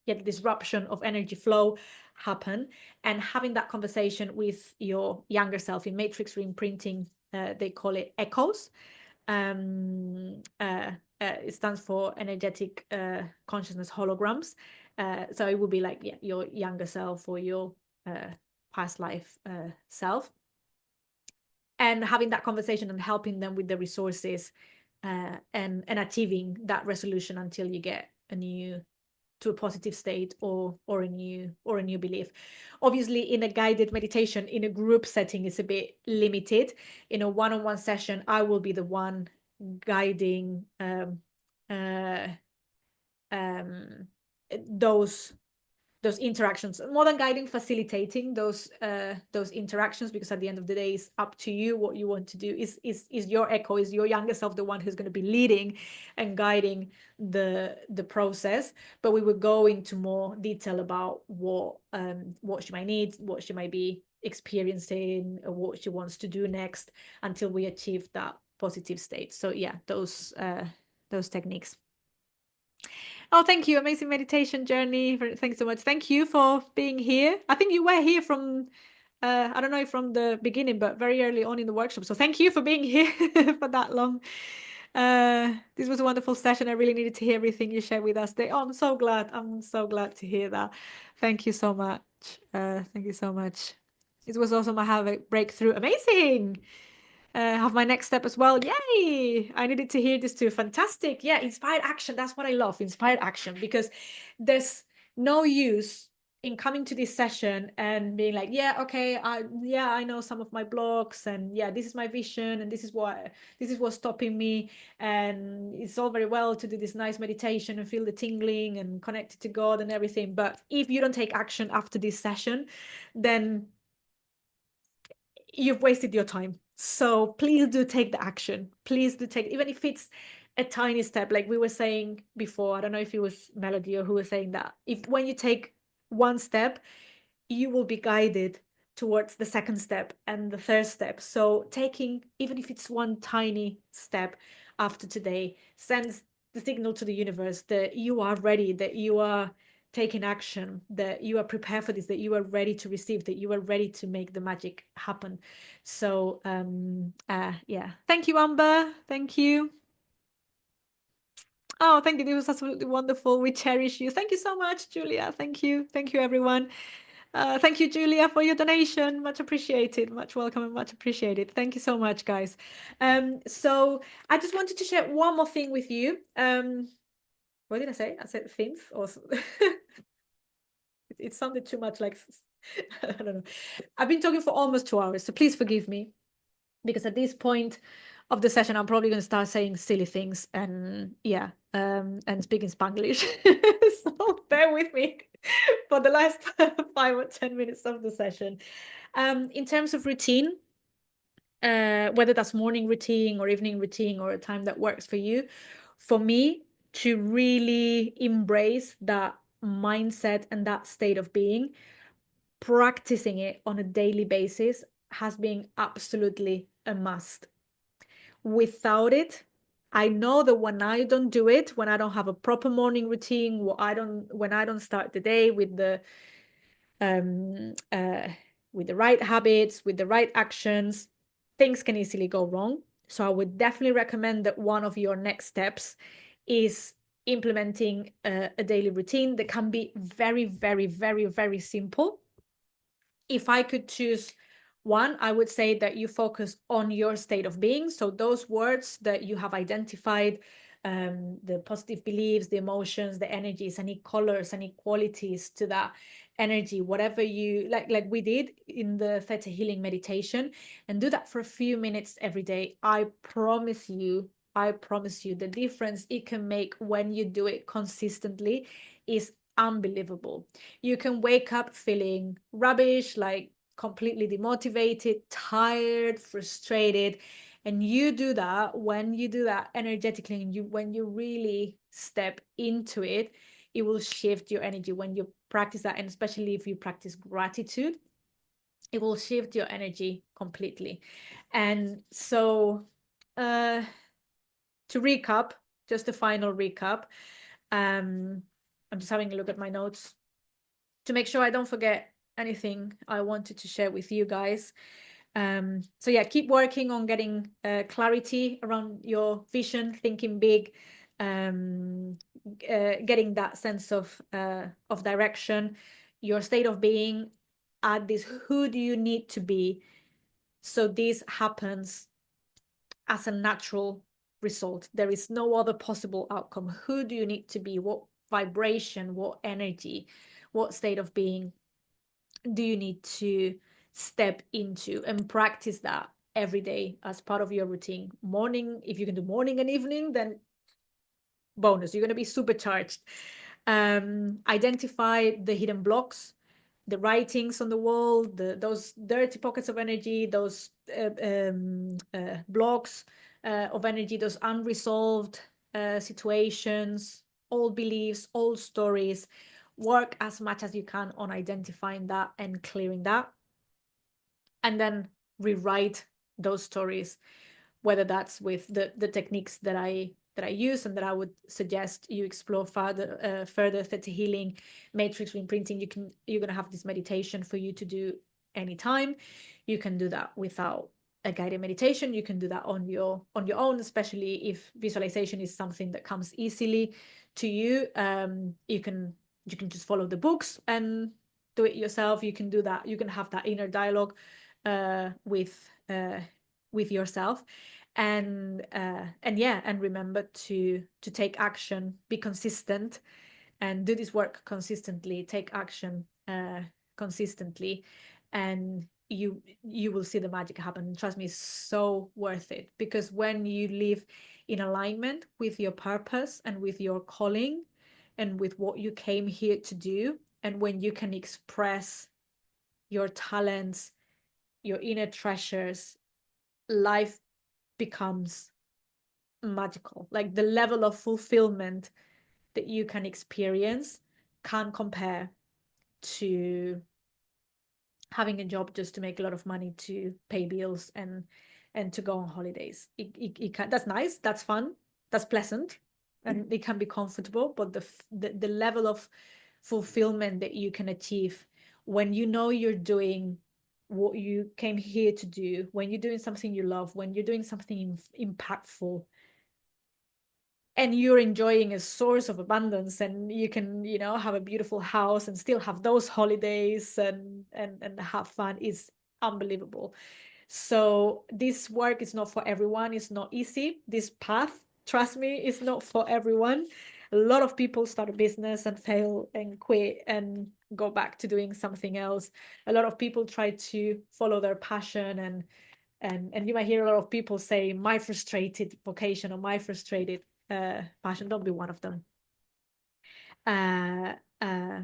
disruption of energy flow happen, and having that conversation with your younger self. In matrix reimprinting, they call it echoes. It stands for energetic consciousness holograms. So it would be like your younger self or your past life self, and having that conversation and helping them with the resources and achieving that resolution until you get to a positive state or a new belief. Obviously, in a guided meditation, in a group setting, is a bit limited. In a one-on-one session, I will be the one guiding those interactions, more than guiding, facilitating those interactions, because at the end of the day, it's up to you what you want to do. Is your echo, is your younger self the one who's going to be leading and guiding the process. But we will go into more detail about what she might need, what she might be experiencing, or what she wants to do next until we achieve that positive state. So yeah, those techniques. Oh, thank you. Amazing meditation journey. Thanks so much. Thank you for being here. I think you were here from, I don't know if from the beginning, but very early on in the workshop. So thank you for being here for that long. This was a wonderful session. I really needed to hear everything you shared with us today. Oh, I'm so glad. I'm so glad to hear that. Thank you so much. Thank you so much. It was awesome. I have a breakthrough. Amazing. Have my next step as well. Yay! I needed to hear this too. Fantastic. Yeah, inspired action. That's what I love. Inspired action, because there's no use in coming to this session and being like, yeah, okay, I know some of my blocks, and yeah, this is my vision, and this is what's stopping me, and it's all very well to do this nice meditation and feel the tingling and connected to God and everything, but if you don't take action after this session, then you've wasted your time. So please do take the action. Please do take, even if it's a tiny step, like we were saying before. I don't know if it was Melody or who was saying that. If when you take one step, you will be guided towards the second step and the third step. So taking, even if it's one tiny step after today, sends the signal to the universe that you are ready, that you are taking action, that you are prepared for this, that you are ready to receive, that you are ready to make the magic happen. So yeah, thank you, Amber. Thank you. Oh, thank you. This was absolutely wonderful. We cherish you. Thank you so much, Julia. Thank you, everyone. Thank you, Julia, for your donation. Much appreciated. Much welcome and much appreciated. Thank you so much, guys. So I just wanted to share one more thing with you. What did I say? I said things, or it sounded too much like I don't know. I've been talking for almost 2 hours, so please forgive me, because at this point of the session, I'm probably going to start saying silly things and and speaking Spanglish. So bear with me for the last 5 or 10 minutes of the session. In terms of routine, whether that's morning routine or evening routine or a time that works for you, for me to really embrace that mindset and that state of being, practicing it on a daily basis has been absolutely a must. Without it, I know that when I don't do it, when I don't have a proper morning routine, when I don't start the day um, uh, with the right habits, with the right actions, things can easily go wrong. So I would definitely recommend that one of your next steps is implementing a daily routine that can be very, very, very, very simple. If I could choose one, I would say that you focus on your state of being. So those words that you have identified, the positive beliefs, the emotions, the energies, any colors, any qualities to that energy, whatever you like we did in the theta healing meditation, and do that for a few minutes every day. I promise you the difference it can make when you do it consistently is unbelievable. You can wake up feeling rubbish, like completely demotivated, tired, frustrated. And you do that when you do that energetically, and when you really step into it, it will shift your energy. When you practice that, and especially if you practice gratitude, it will shift your energy completely. And so to recap, just a final recap, I'm just having a look at my notes to make sure I don't forget anything I wanted to share with you guys. So yeah, keep working on getting clarity around your vision, thinking big, getting that sense of direction, your state of being. Add this: who do you need to be so this happens as a natural result? There is no other possible outcome. Who do you need to be? What vibration? What energy? What state of being do you need to step into, and practice that every day as part of your routine? Morning, if you can do morning and evening, then bonus, you're going to be supercharged. Identify the hidden blocks, the writings on the wall, those dirty pockets of energy, those blocks of energy, those unresolved situations, old beliefs, old stories. Work as much as you can on identifying that and clearing that, and then rewrite those stories, whether that's with the techniques that I use and that I would suggest you explore further theta healing, matrix imprinting. You're gonna have this meditation for you to do anytime. You can do that without a guided meditation. You can do that on your own, especially if visualization is something that comes easily to you. You can just follow the books and do it yourself. You can do that. You can have that inner dialogue with yourself, and yeah, and remember to take action, be consistent, and do this work consistently. Take action consistently, and you will see the magic happen. Trust me, it's so worth it, because when you live in alignment with your purpose and with your calling and with what you came here to do, and when you can express your talents, your inner treasures, life becomes magical. Like, the level of fulfillment that you can experience can't compare to having a job just to make a lot of money to pay bills and to go on holidays. It can, that's nice, that's fun, that's pleasant, and it can be comfortable, but the level of fulfillment that you can achieve when you know you're doing what you came here to do, when you're doing something you love, when you're doing something impactful, and you're enjoying a source of abundance, and you can, have a beautiful house and still have those holidays and have fun, is unbelievable. So this work is not for everyone. It's not easy. This path, trust me, is not for everyone. A lot of people start a business and fail and quit and go back to doing something else. A lot of people try to follow their passion, and you might hear a lot of people say my frustrated vocation or my frustrated passion. Don't be one of them. uh, uh,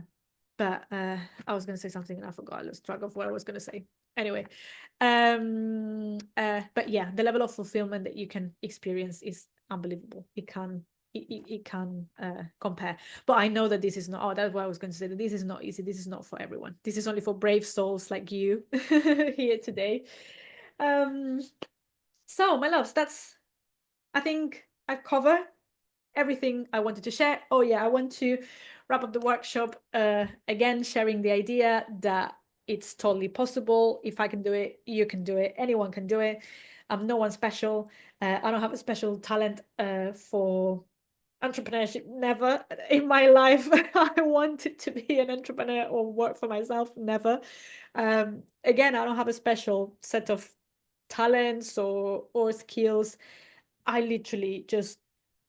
but I was going to say something and I forgot. I lost track of what I was going to say. Anyway, but yeah, the level of fulfillment that you can experience is unbelievable. It can compare. But I know that this is not. Oh, that's what I was going to say. That this is not easy. This is not for everyone. This is only for brave souls like you here today. So my loves, I think I've covered everything I wanted to share. Oh yeah, I want to wrap up the workshop again, sharing the idea that it's totally possible. If I can do it, you can do it. Anyone can do it. I'm no one special. I don't have a special talent for entrepreneurship. Never in my life I wanted to be an entrepreneur or work for myself. Never. Again, I don't have a special set of talents or skills. I literally just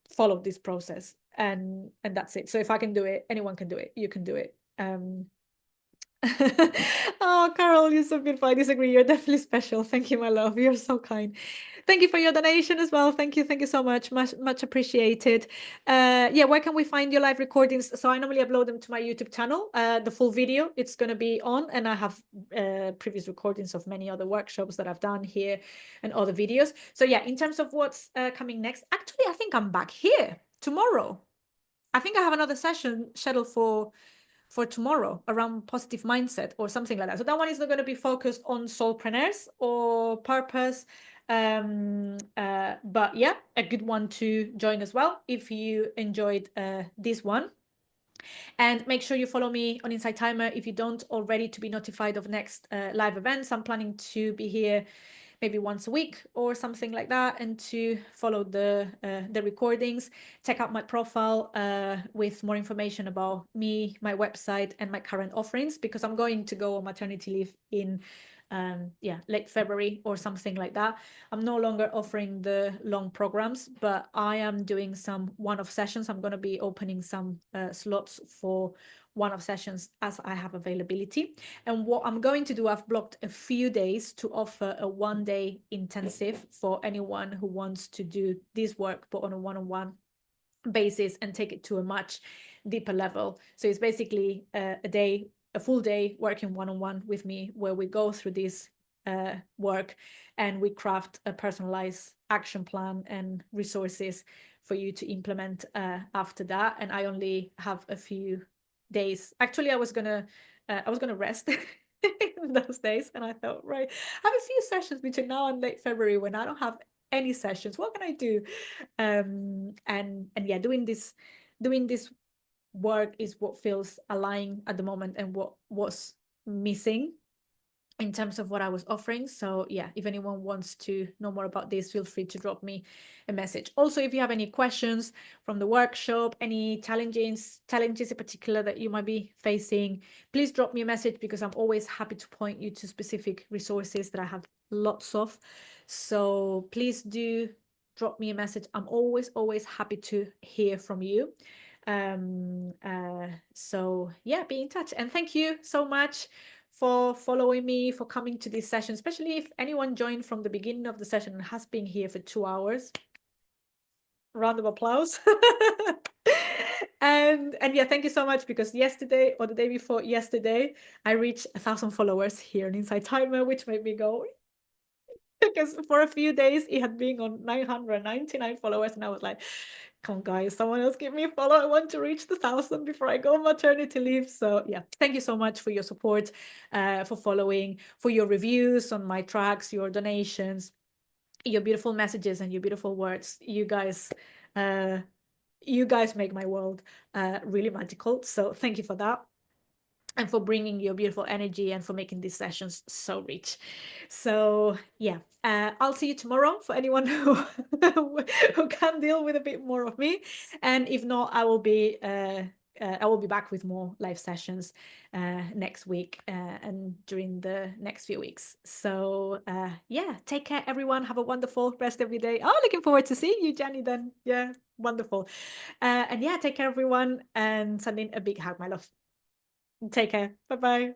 follow this process, and that's it. So if I can do it, anyone can do it. You can do it. Oh, Carol, you're so beautiful. I disagree. You're definitely special. Thank you, my love. You're so kind. Thank you for your donation as well. Thank you so much. Much appreciated. Yeah, where can we find your live recordings? So I normally upload them to my YouTube channel. The full video, it's going to be on, and I have previous recordings of many other workshops that I've done here and other videos. So yeah, in terms of what's coming next, actually, I think I'm back here tomorrow. I think I have another session scheduled for tomorrow around positive mindset or something like that. So that one is not going to be focused on soulpreneurs or purpose. But yeah, a good one to join as well if you enjoyed this one. And make sure you follow me on Inside Timer if you don't already, to be notified of next live events. I'm planning to be here maybe once a week or something like that, and to follow the recordings. Check out my profile with more information about me, my website, and my current offerings, because I'm going to go on maternity leave in late February or something like that. I'm no longer offering the long programs, but I am doing some one-off sessions. I'm going to be opening some slots for one-off sessions as I have availability. And what I'm going to do, I've blocked a few days to offer a one-day intensive for anyone who wants to do this work, but on a one-on-one basis, and take it to a much deeper level. So it's basically a full day working one-on-one with me, where we go through this work and we craft a personalized action plan and resources for you to implement after that. And I only have a few days. Actually, I was gonna rest in those days, and I thought, right, I have a few sessions between now and late February when I don't have any sessions. What can I do? And yeah, doing this work is what feels aligned at the moment, and what was missing in terms of what I was offering. So yeah, if anyone wants to know more about this, feel free to drop me a message. Also, if you have any questions from the workshop, any challenges in particular that you might be facing, please drop me a message, because I'm always happy to point you to specific resources that I have lots of. So please do drop me a message. I'm always happy to hear from you. So yeah, be in touch. And thank you so much for following me, for coming to this session, especially if anyone joined from the beginning of the session and has been here for 2 hours. Round of applause. And yeah, thank you so much, because yesterday or the day before yesterday, I reached 1,000 followers here on Inside Timer, which made me go, because for a few days it had been on 999 followers, and I was like, come on guys, someone else give me a follow. I want to reach the 1,000 before I go on maternity leave. So yeah, thank you so much for your support, for following, for your reviews on my tracks, your donations, your beautiful messages, and your beautiful words. You guys make my world really magical. So thank you for that, and for bringing your beautiful energy, and for making these sessions so rich. So yeah, I'll see you tomorrow for anyone who who can deal with a bit more of me. And if not, I will be back with more live sessions next week and during the next few weeks. So yeah, take care, everyone. Have a wonderful rest of your day. Oh, looking forward to seeing you, Jenny, then. Yeah, wonderful. And yeah, take care, everyone, and send in a big hug, my love. Take care. Bye bye.